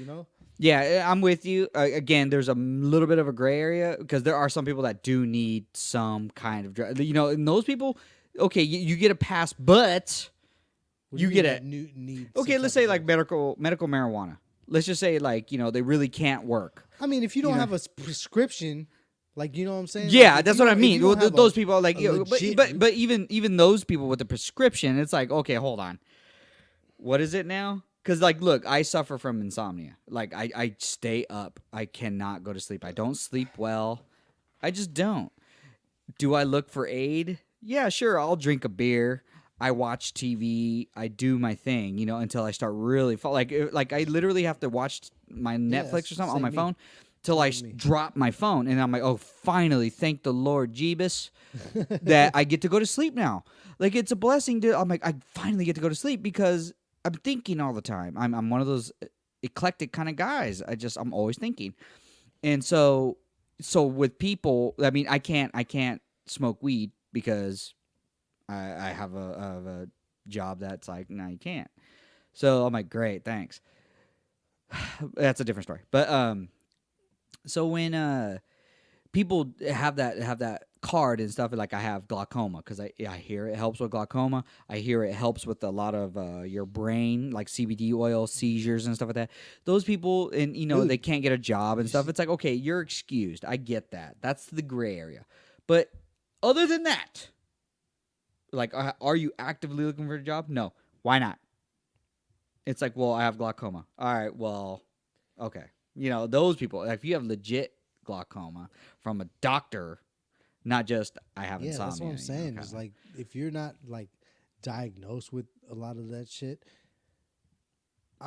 S2: Yeah, I'm with you. Again, there's a little bit of a gray area because there are some people that do need some kind of drug. And those people, okay, you get a pass, but
S1: What do
S2: you
S1: mean
S2: get
S1: that need
S2: okay.
S1: some
S2: Let's
S1: type
S2: say
S1: of
S2: like
S1: drugs?
S2: medical marijuana. Let's just say like they really can't work.
S1: I mean, if you don't
S2: know-
S1: have a prescription, like, you know what I'm saying?
S2: Yeah,
S1: Like, if
S2: that's
S1: you
S2: what I
S1: don't- if
S2: mean.
S1: you don't
S2: Well,
S1: have
S2: those
S1: a-
S2: people are like,
S1: a
S2: but
S1: legit-
S2: even those people with the prescription, it's like, okay, hold on, what is it now? Because like, look, I suffer from insomnia. Like, I stay up. I cannot go to sleep. I don't sleep well. I just don't. Do I look for aid? Yeah, sure. I'll drink a beer. I watch TV. I do my thing, until I start really like I literally have to watch my Netflix or something on my phone till I drop my phone, and I'm like, oh, finally, thank the Lord Jeebus that I get to go to sleep now. Like, it's a blessing. I'm like, I finally get to go to sleep because I'm thinking all the time. I'm one of those eclectic kind of guys. I'm always thinking, and so with people, I mean, I can't smoke weed because I have a job that's like, no, you can't. So I'm like, great, thanks. That's a different story. But so when people have that card and stuff, like I have glaucoma because I hear it helps with glaucoma. I hear it helps with a lot of your brain, like CBD oil, seizures and stuff like that. Those people, and
S1: Dude,
S2: they can't get a job and stuff. It's like, okay, you're excused. I get that. That's the gray area. But other than that, like, are you actively looking for a job? No. Why not? It's like, well, I have glaucoma. All right, well, okay. Those people, if you have legit glaucoma from a doctor, not just I have
S1: Yeah,
S2: insomnia.
S1: that's what I'm saying.
S2: kinda.
S1: It's like, if you're not like diagnosed with a lot of that shit, I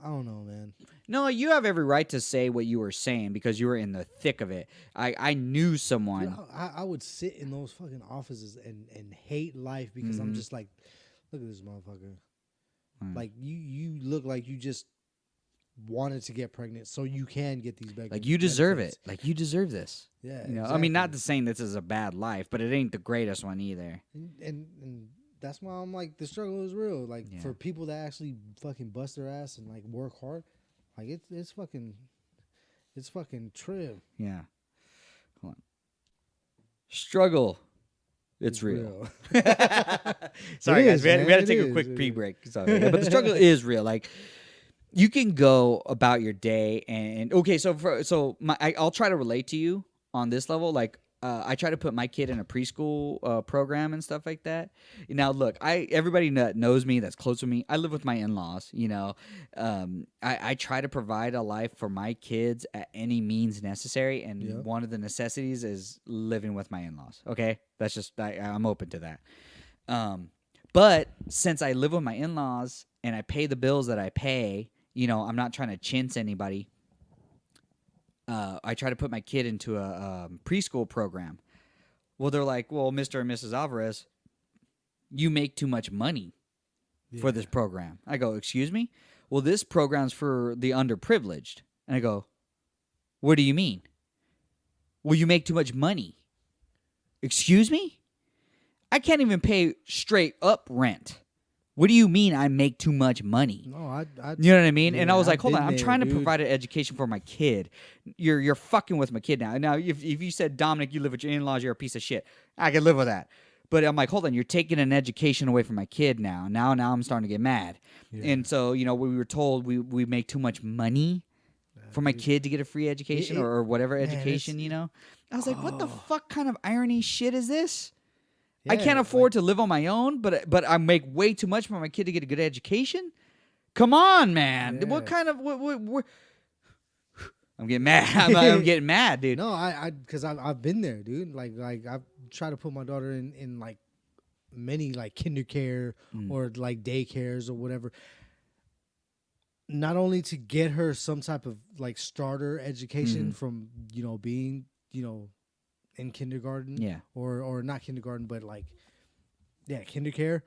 S1: don't know, man.
S2: No, you have every right to say what you were saying because you were in the thick of it. I knew someone.
S1: Dude, I would sit in those fucking offices and hate life because I'm
S2: Mhm.
S1: just like look at this motherfucker.
S2: Mm.
S1: Like you look like you just wanted to get pregnant so you can get these back.
S2: Like you deserve it. Like you deserve this.
S1: Yeah,
S2: You know,
S1: exactly.
S2: I mean, not to saying this is a bad life, but it ain't the greatest one either.
S1: And that's why I'm like, the struggle is real. Like for people that actually fucking bust their ass and like work hard, like it's fucking trip.
S2: Yeah. Hold on. Struggle. It's real. Sorry, guys. We had to take a quick pee break. Sorry. Yeah, but the struggle is real. Like, you can go about your day and okay. I'll try to relate to you on this level. Like, I try to put my kid in a preschool program and stuff like that. Now, look, everybody that knows me, that's close to me, I live with my in-laws. You know, I try to provide a life for my kids at any means necessary, and one of the necessities is living with my in-laws. Okay, that's just I'm open to that. But since I live with my in-laws and I pay the bills that I pay, you know, I'm not trying to chintz anybody. I try to put my kid into a preschool program. Well, they're like, well, Mr. and Mrs. Alvarez, you make too much money for this program. I go, excuse me? Well, this program's for the underprivileged. And I go, what do you mean? Well, you make too much money. Excuse me? I can't even pay straight up rent. What do you mean I make too much money?
S1: No, I
S2: you know what I mean?
S1: Yeah,
S2: and I was like, hold on, I'm
S1: there,
S2: trying to
S1: dude.
S2: provide an education for my kid. You're fucking with my kid now. Now, if you said, Dominic, you live with your in-laws, you're a piece of shit, I could live with that. But I'm like, hold on, you're taking an education away from my kid now. Now I'm starting to get mad. Yeah. And so, you know, we were told we make too much money for my kid to get a free education or whatever education, you know? I was like, what the fuck kind of irony shit is this? Yeah, I can't afford to live on my own, but I make way too much for my kid to get a good education. Come on, man! Yeah. What kind of what? I'm getting mad. I'm getting mad, dude.
S1: No, because I've been there, dude. Like I've tried to put my daughter in like many like kindercare or like daycares or whatever. Not only to get her some type of like starter education from being in kindergarten, or not kindergarten, but like kindercare,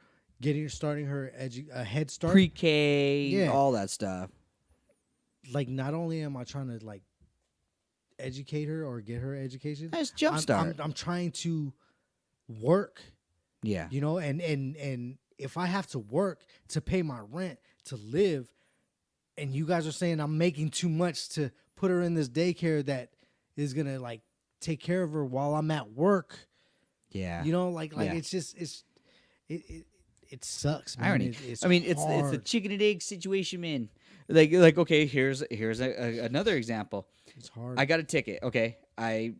S1: starting her a head start,
S2: pre-K, all that stuff.
S1: Like, not only am I trying to like educate her or get her education,
S2: nice jumpstart.
S1: I'm trying to work, and if I have to work to pay my rent to live, and you guys are saying I'm making too much to put her in this daycare that is gonna like take care of her while I'm at work. Yeah. It's just it sucks, man.
S2: Irony.
S1: It's
S2: the chicken and egg situation, man. Like okay, here's another example.
S1: It's hard.
S2: I got a ticket, okay? I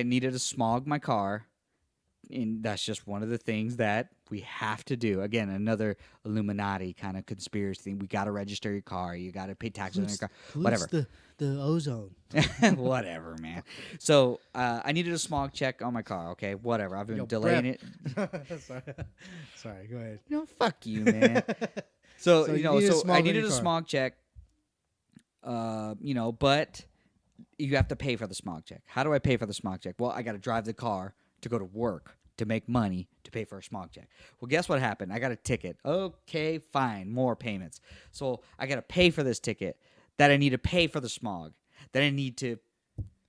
S2: needed to smog my car. And that's just one of the things that we have to do. Again, another Illuminati kind of conspiracy thing. We got to register your car. You got to pay taxes on your car. Whatever.
S1: The ozone.
S2: Whatever, man. So I needed a smog check on my car. Okay, whatever. I've been delaying it.
S1: Sorry. Go ahead.
S2: Fuck you, man. So I needed a smog check. But you have to pay for the smog check. How do I pay for the smog check? Well, I got to drive the car to go to work, to make money, to pay for a smog check. Well, guess what happened? I got a ticket. Okay, fine, more payments. So I got to pay for this ticket, that I need to pay for the smog, that I need to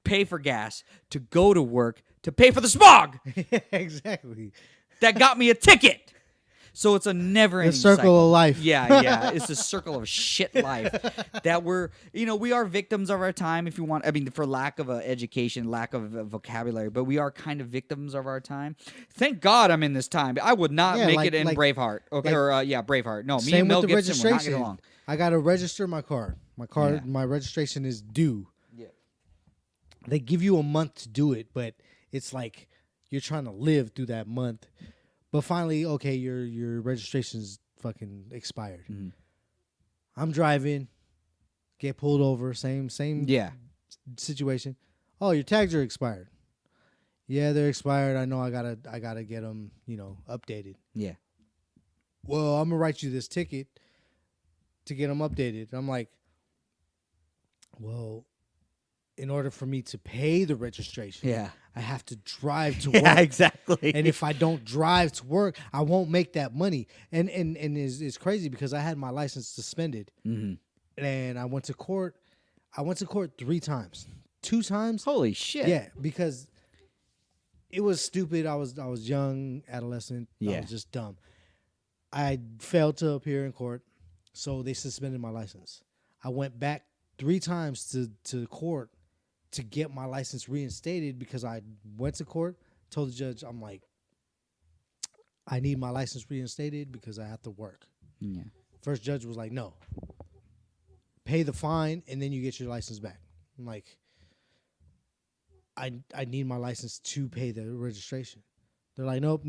S2: pay for gas, to go to work, to pay for the smog.
S1: Exactly.
S2: That got me a ticket. So it's a never-ending
S1: circle of life.
S2: Yeah. It's a circle of shit life that we are victims of our time, if you want. I mean, for lack of education, lack of vocabulary, but we are kind of victims of our time. Thank God I'm in this time. I would not make it in Braveheart. Okay, Braveheart. No, me and Mel Gibson would not get along.
S1: I got to register my car. My registration is due. Yeah. They give you a month to do it, but it's like you're trying to live through that month. But finally, okay, your registration's fucking expired. Mm-hmm. I'm driving, get pulled over, same situation. Oh, your tags are expired. Yeah, they're expired. I know. I gotta get them, updated. Yeah. Well, I'm gonna write you this ticket to get them updated. I'm like, well, in order for me to pay the registration,
S2: Yeah.
S1: I have to drive to
S2: Yeah,
S1: work.
S2: exactly.
S1: And if I don't drive to work, I won't make that money. And it's crazy because I had my license suspended, and I went to court. I went to court 3 times. 2 times,
S2: Holy shit.
S1: yeah, because it was stupid. I was young, adolescent. I
S2: Yeah.
S1: was just dumb. I failed to appear in court, so they suspended my license. I went back 3 times to court to get my license reinstated because I went to court, told the judge, I'm like, I need my license reinstated because I have to work.
S2: Yeah.
S1: First judge was like, no, pay the fine and then you get your license back. I'm like, I need my license to pay the registration. They're like, nope,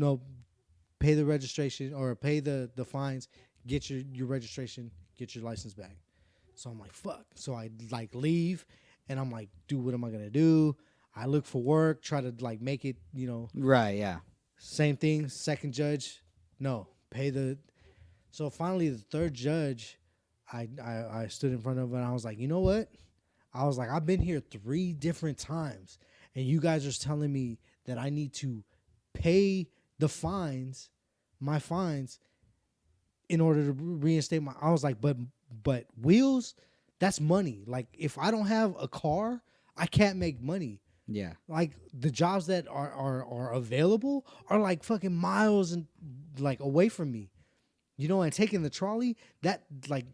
S1: pay the registration or pay the fines, get your registration, get your license back. So I'm like, fuck. So I like leave and I'm like, dude, what am I gonna do? I look for work, try to like make it,
S2: Right, yeah.
S1: same thing. Second judge, no, pay the. So finally, the third judge, I stood in front of him and I was like, you know what? I was like, I've been here 3 different times, and you guys are telling me that I need to pay the fines, my fines, in order to reinstate my. I was like, but wheels, that's money. Like if I don't have a car, I can't make money.
S2: Yeah.
S1: Like the jobs that are available are like fucking miles and like away from me, and taking the trolley, that like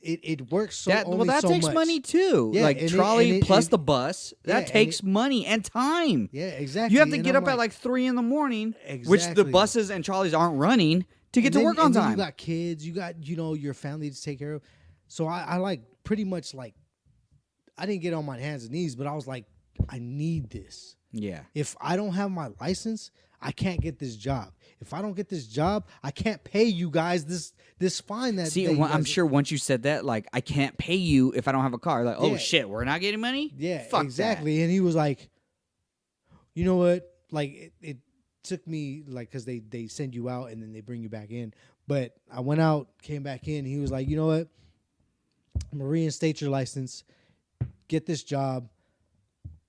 S1: it works so
S2: That
S1: only so
S2: takes
S1: much.
S2: money too.
S1: Yeah,
S2: like
S1: and
S2: trolley plus the bus,
S1: yeah,
S2: that takes money and time.
S1: Yeah, exactly.
S2: You have to
S1: And
S2: get
S1: I'm
S2: up at like 3 a.m, which the
S1: Exactly.
S2: buses and trolleys aren't running to get
S1: and
S2: to
S1: then-
S2: work on
S1: and then
S2: time.
S1: You got kids, you got your family to take care of. So I like pretty much like I didn't get on my hands and knees, but I was like, I need this.
S2: Yeah.
S1: If I don't have my license, I can't get this job. If I don't get this job, I can't pay you guys this fine that.
S2: See,
S1: that you
S2: I'm
S1: guys-
S2: sure once you said that, like, I can't pay you if I don't have a car. Like, oh
S1: Yeah.
S2: shit, we're not getting money?
S1: Yeah,
S2: Fuck
S1: exactly. And he was like, you know what? Like it took me like because they send you out and then they bring you back in. But I went out, came back in. He was like, you know what? I'm gonna reinstate your license, get this job,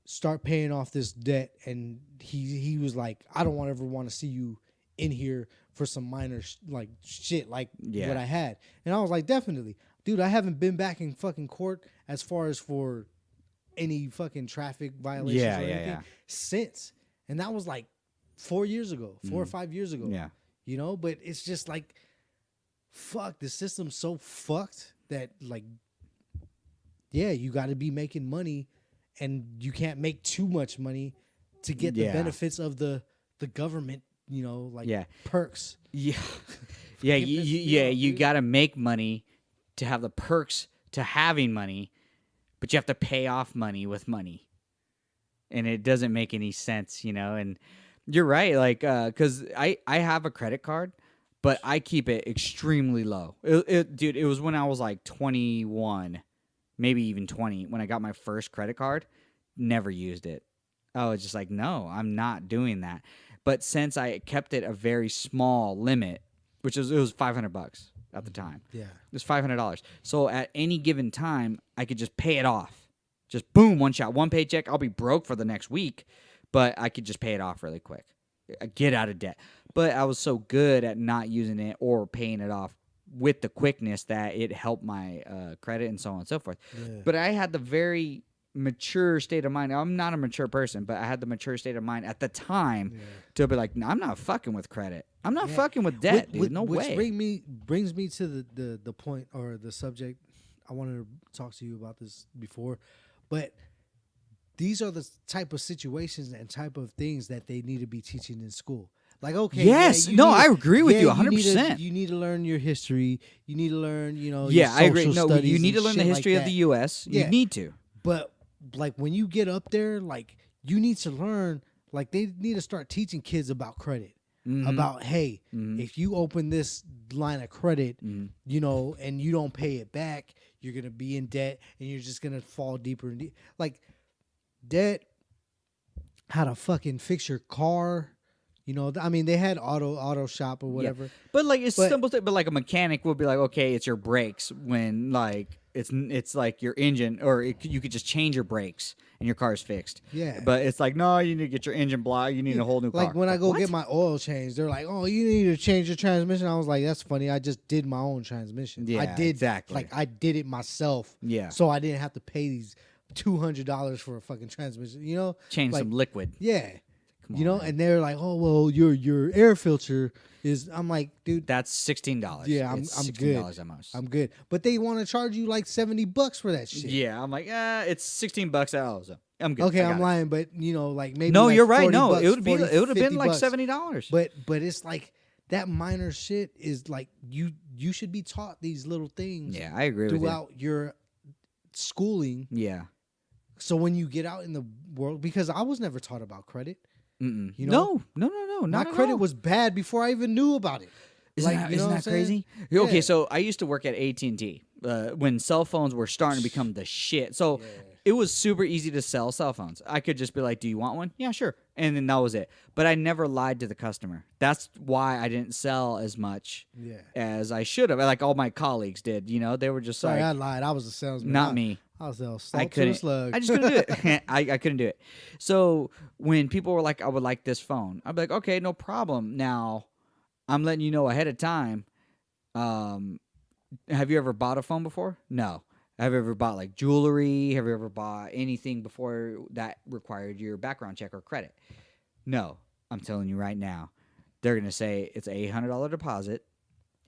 S1: start paying off this debt. And he was like, I don't ever want to see you in here for some minor like shit like
S2: Yeah.
S1: what I had. And I was like, definitely, dude. I haven't been back in fucking court as far as for any fucking traffic violations
S2: Yeah,
S1: or
S2: yeah,
S1: anything
S2: yeah.
S1: since. And that was like 4 years ago, 4 or 5 years ago.
S2: Yeah.
S1: But it's just like, fuck, the system's so fucked that like, yeah, you got to be making money, and you can't make too much money to get the
S2: Yeah.
S1: benefits of the government, like
S2: Yeah.
S1: perks.
S2: Yeah. Yeah,
S1: Fucking
S2: you,
S1: pissed
S2: you,
S1: me
S2: yeah,
S1: off,
S2: you
S1: dude.
S2: got to make money to have the perks to having money, but you have to pay off money with money. And it doesn't make any sense, and you're right, like, because I have a credit card, but I keep it extremely low. Dude, it was when I was like 21, maybe even 20, when I got my first credit card, never used it. I was just like, no, I'm not doing that. But since I kept it a very small limit, it was $500 at the time.
S1: Yeah.
S2: It was $500. So at any given time, I could just pay it off. Just boom, one shot, one paycheck. I'll be broke for the next week, but I could just pay it off really quick. Get out of debt. But I was so good at not using it or paying it off with the quickness that it helped my credit and so on and so forth.
S1: Yeah.
S2: But I had the very mature state of mind. I'm not a mature person, but I had the mature state of mind at the time to be like, no, I'm not fucking with credit. I'm not fucking with debt, dude. No way.
S1: Which brings me to the point or the subject. I wanted to talk to you about this before, but these are the type of situations and type of things that they need to be teaching in school. Like, okay,
S2: Yes.
S1: yeah,
S2: No, I agree with you 100%.
S1: You need to learn your history. You need to learn, your
S2: Yeah, I agree.
S1: social
S2: No,
S1: studies
S2: you need to
S1: and
S2: learn the
S1: shit
S2: history
S1: like
S2: of the
S1: that.
S2: U.S.
S1: Yeah.
S2: You need to.
S1: But like when you get up there, like you need to learn. Like they need to start teaching kids about credit. About hey, if you open this line of credit, and you don't pay it back, you're gonna be in debt, and you're just gonna fall deeper and like debt. How to fucking fix your car, You know, I mean, they had auto shop or whatever.
S2: But like it's
S1: But-
S2: simple thing. But like a mechanic will be like, okay, it's your brakes when like it's like your engine, or you could just change your brakes and your car's fixed.
S1: Yeah.
S2: But it's like, no, you need to get your engine block. You need a whole new car.
S1: Like when I go
S2: what?
S1: get my oil changed, they're like, "Oh, you need to change your transmission." I was like, "That's funny. I just did my own transmission.
S2: Yeah,
S1: I did
S2: exactly.
S1: Like I did it myself.
S2: Yeah.
S1: So I didn't have to pay these $200 for a fucking transmission. You know,
S2: Change
S1: like,
S2: some liquid.
S1: Yeah.
S2: Come
S1: You know,
S2: on, man.
S1: and they're like, "Oh, well, your air filter is." I'm like, dude,
S2: That's $16.
S1: Yeah, I'm
S2: It's
S1: good.
S2: $16 at most.
S1: I'm good. But they want to charge you like $70 for that shit.
S2: Yeah, I'm like, it's $16 out. So I'm good.
S1: Okay,
S2: I got
S1: I'm
S2: it.
S1: lying, but you know, like maybe.
S2: No,
S1: like
S2: you're right.
S1: 40
S2: No,
S1: bucks,
S2: it would be.
S1: 40,
S2: It would have been like
S1: $50.
S2: $70.
S1: But it's like that minor shit is like you should be taught these little things.
S2: Yeah, I agree with you.
S1: Throughout your schooling,
S2: Yeah.
S1: so when you get out in the world, because I was never taught about credit.
S2: Mm-mm.
S1: You know?
S2: No.
S1: My
S2: Not at
S1: credit
S2: all.
S1: was bad before I even knew about it.
S2: Isn't
S1: like,
S2: that,
S1: you know
S2: isn't
S1: what
S2: that
S1: I'm saying?
S2: crazy?
S1: Yeah.
S2: Okay, so I used to work at AT&T when cell phones were starting to become the shit. So it was super easy to sell cell phones. I could just be like, "Do you want one?" "Yeah, sure." And then that was it. But I never lied to the customer. That's why I didn't sell as much
S1: Yeah.
S2: as I should have. Like all my colleagues did. You know, they were just
S1: Sorry, I
S2: like,
S1: lied. I was a salesman.
S2: not me.
S1: I was a
S2: I
S1: salt to the
S2: couldn't.
S1: slug.
S2: I just couldn't do it. I couldn't do it. So when people were like, "I would like this phone," I'd be like, "Okay, no problem." Now, I'm letting you know ahead of time. Have you ever bought a phone before? No. Have you ever bought like jewelry? Have you ever bought anything before that required your background check or credit? No. I'm telling you right now. They're going to say it's a $800 deposit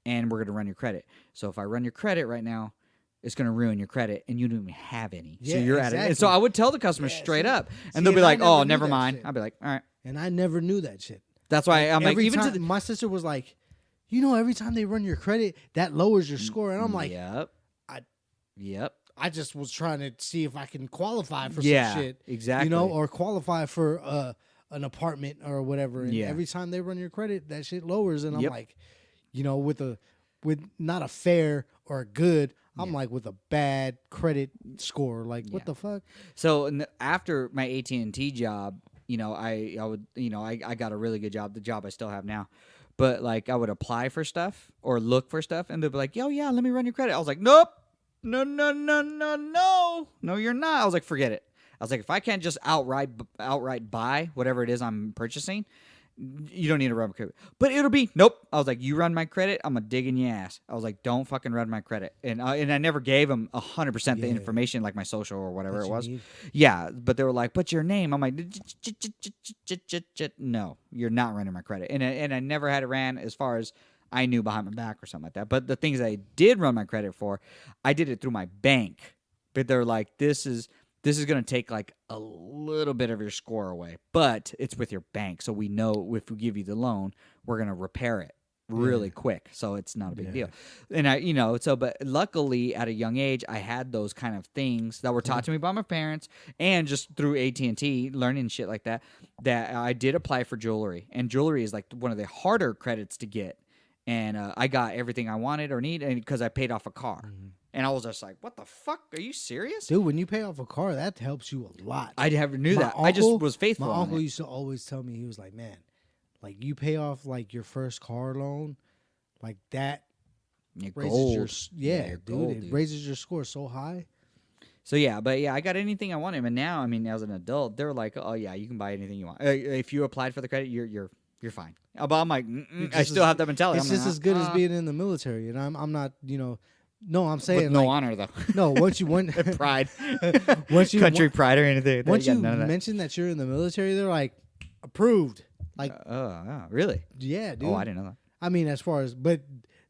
S2: and we're going to run your credit. So if I run your credit right now, it's going to ruin your credit and you don't even have any. So
S1: Yeah,
S2: you're at it. And so
S1: exactly.
S2: I would tell the customer
S1: Yeah,
S2: straight
S1: see-
S2: up. And
S1: see,
S2: they'll be
S1: and I
S2: like,
S1: never
S2: "Oh,
S1: knew
S2: never
S1: that
S2: mind."
S1: shit.
S2: I'll be like, "All right."
S1: And I never knew that shit.
S2: That's why I'm like,
S1: Every
S2: even
S1: time,
S2: to the.
S1: my sister was like, you know, every time they run your credit, that lowers your score. And I'm like,
S2: Yep.
S1: I-
S2: Yep.
S1: I just was trying to see if I can qualify for
S2: Yeah,
S1: some shit.
S2: exactly.
S1: You know, or qualify for an apartment or whatever. And
S2: Yeah.
S1: every time they run your credit, that shit lowers. And I'm
S2: Yep.
S1: like, you know, with not a fair or a good, I'm
S2: Yeah.
S1: like with a bad credit score. Like,
S2: Yeah.
S1: what the fuck?
S2: So after my AT&T job, you know, I would, you know, I got a really good job, the job I still have now. But like I would apply for stuff or look for stuff and they'd be like, "Yo, yeah, let me run your credit." I was like, "Nope. No. No, you're not." I was like, "Forget it." I was like, "If I can't just outright buy whatever it is I'm purchasing, you don't need to run my credit." But it'll be nope. I was like, "You run my credit, I'm gonna dig in your ass." I was like, "Don't fucking run my credit." And I never gave them 100% the
S1: Yeah.
S2: information, like my social or whatever
S1: That
S2: it
S1: you
S2: was.
S1: need.
S2: Yeah, but they were like, "But your name?" I'm like, "No, you're not running my credit." And I never had it ran as far as I knew behind my back or something like that. But the things I did run my credit for, I did it through my bank. But they're like, "This is going to take like a little bit of your score away, but it's with your bank, so we know if we give you the loan, we're going to repair it really quick, so it's not a big deal." And but luckily at a young age, I had those kind of things that were taught to me by my parents and just through AT&T, learning shit like that, that I did apply for jewelry. And jewelry is like one of the harder credits to get. And I got everything I wanted or need because I paid off a car. And I was just like, "What the fuck? Are you serious?"
S1: Dude, when you pay off a car, that helps you a lot.
S2: I never knew
S1: My
S2: that. I just
S1: uncle-
S2: was faithful.
S1: My
S2: on
S1: uncle
S2: it.
S1: used to always tell me, he was like, "Man, like you pay off like your first car loan, like that
S2: You're
S1: raises your
S2: gold.
S1: yeah,
S2: you're
S1: dude,
S2: gold,
S1: it
S2: dude.
S1: raises your score so high."
S2: So yeah, but yeah, I got anything I wanted. And now, I mean, as an adult, they're like, "Oh yeah, you can buy anything you want. If you applied for the credit, you're fine." But I'm like, I
S1: just
S2: still
S1: as-
S2: have that mentality.
S1: It's
S2: I'm
S1: just
S2: like,
S1: as good as being in the military, and I'm not, no, I'm saying
S2: with no
S1: like,
S2: honor though,
S1: no. Once you went,
S2: pride,
S1: once you
S2: country pride or anything.
S1: once
S2: got
S1: you
S2: none of that.
S1: mention that you're in the military, they're like approved. Like,
S2: Oh, really?
S1: yeah, dude.
S2: Oh, I didn't know that.
S1: I mean, as far as, but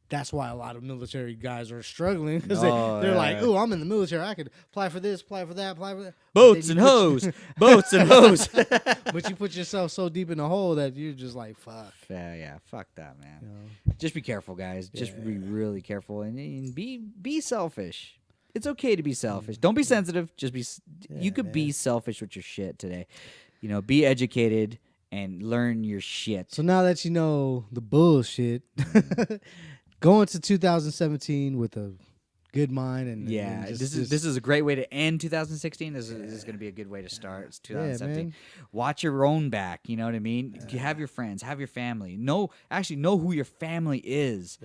S1: that's why a lot of military guys are struggling because
S2: Oh,
S1: they're
S2: yeah,
S1: like,
S2: yeah.
S1: "Oh, I'm in the military. I could apply for this, apply for that, apply for that."
S2: Boats
S1: But
S2: and
S1: then you
S2: hose, boats and hose.
S1: But you put yourself so deep in the hole that you're just like, "Fuck."
S2: Yeah, fuck that, man.
S1: You know?
S2: Just be careful, guys. Just be
S1: Yeah.
S2: really careful and be selfish. It's okay to be selfish. Don't be sensitive. Just be. You could be
S1: man.
S2: selfish with your shit today. Be educated and learn your shit.
S1: So now that you know the bullshit, going to 2017 with a good mind. And
S2: Yeah,
S1: and
S2: this is a great way to end 2016. This is going to be a good way to start. It's 2017.
S1: man.
S2: Watch your own back. You know what I mean? You have your friends, have your family. Know who your family is.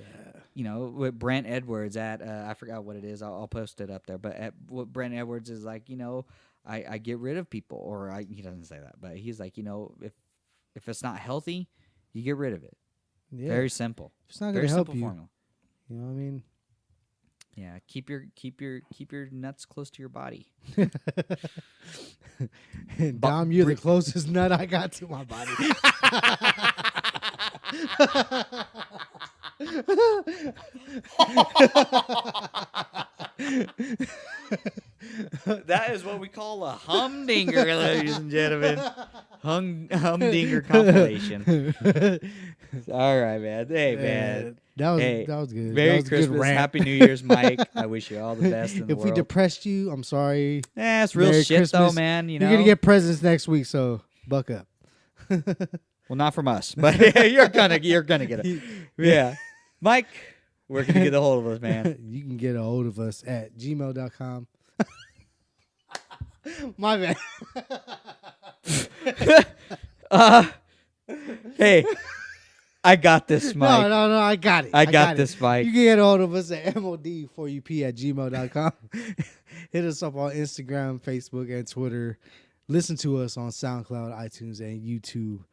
S2: You know, with Brent Edwards at I forgot what it is. I'll post it up there. But at what Brent Edwards is like, you know, I get rid of people, or he doesn't say that, but he's like, you know, if it's not healthy, you get rid of it.
S1: Yeah.
S2: Very simple.
S1: It's not going to help you.
S2: Formula.
S1: You know what I mean?
S2: Yeah, keep your nuts close to your body.
S1: And Dom, you're the closest nut I got to my body.
S2: That is what we call a humdinger, ladies and gentlemen. Humdinger compilation. All right, man. Hey, man.
S1: That was good.
S2: Merry
S1: that was
S2: Christmas,
S1: a good rant.
S2: Happy New Year's, Mike. I wish you all the best in the
S1: If
S2: world.
S1: we depressed you, I'm sorry.
S2: It's real
S1: Merry
S2: shit
S1: Christmas.
S2: though, man. You know,
S1: You're gonna get presents next week, so buck up.
S2: well, not from us, but you're gonna get it. Yeah, Mike, where can you get a hold of us, man?
S1: You can get a hold of us at gmail.com. My bad.
S2: Hey, I got this, Mike.
S1: No, I got it.
S2: I got this, Mike.
S1: You can get a hold of us at mod4up@gmail.com. Hit us up on Instagram, Facebook, and Twitter. Listen to us on SoundCloud, iTunes, and YouTube.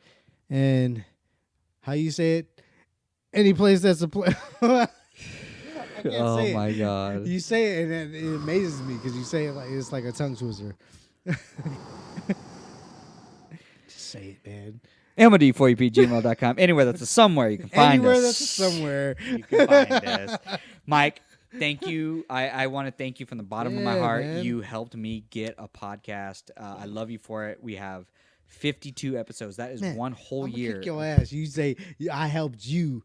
S1: And how you say it? Any place that's a place.
S2: Oh my God!
S1: You say it, and it amazes me because you say it like it's like a tongue twister. Just say it, man.
S2: mod4up@gmail.com. Anywhere that's a somewhere you can find
S1: Anywhere
S2: us.
S1: that's a somewhere
S2: You can find us. Mike, thank you. I want to thank you from the bottom of my heart.
S1: Man.
S2: You helped me get a podcast. I love you for it. We have 52 episodes. That is one whole
S1: I'm gonna
S2: year.
S1: kick your ass. You say I helped you.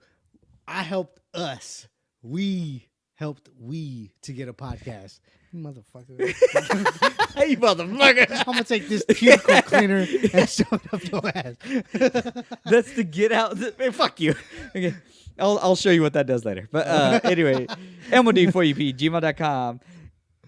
S1: I helped us. We helped to get a podcast. You motherfucker.
S2: You motherfucker.
S1: I'm gonna take this cuticle cleaner and shove it up your ass.
S2: That's the get out. Man, fuck you. Okay. I'll show you what that does later. But anyway, mod4up, gmail.com,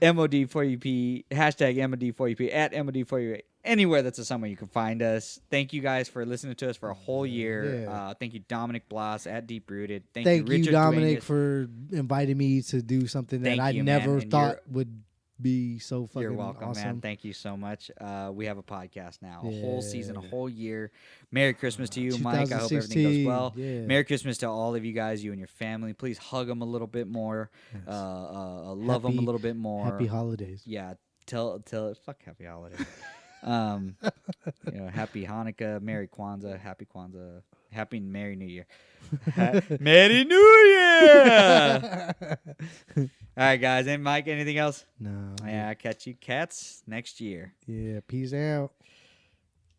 S2: mod4up, hashtag mod4up, at mod4up. Anywhere that's a somewhere you can find us. Thank you guys for listening to us for a whole year.
S1: Yeah.
S2: Thank you, Dominic Bloss at Deep Rooted. Thank
S1: Thank
S2: you, Richard
S1: Dominic,
S2: Duenas.
S1: for inviting me to do something that
S2: Thank
S1: I
S2: you,
S1: never
S2: man. And
S1: thought would be so fucking
S2: You're welcome,
S1: awesome.
S2: man. Thank you so much. We have a podcast now, a
S1: Yeah.
S2: whole season, a whole year. Merry Christmas to you, Mike. I hope everything goes well.
S1: Yeah.
S2: Merry Christmas to all of you guys, you and your family. Please hug them a little bit more.
S1: Yes.
S2: Love them a little bit more.
S1: Happy holidays.
S2: Yeah, tell fuck happy holidays. Happy Hanukkah, Merry Kwanzaa, Happy Merry New Year. Merry New Year! All right, guys. And Mike, anything else?
S1: No.
S2: Yeah, catch you cats next year.
S1: Yeah, peace out.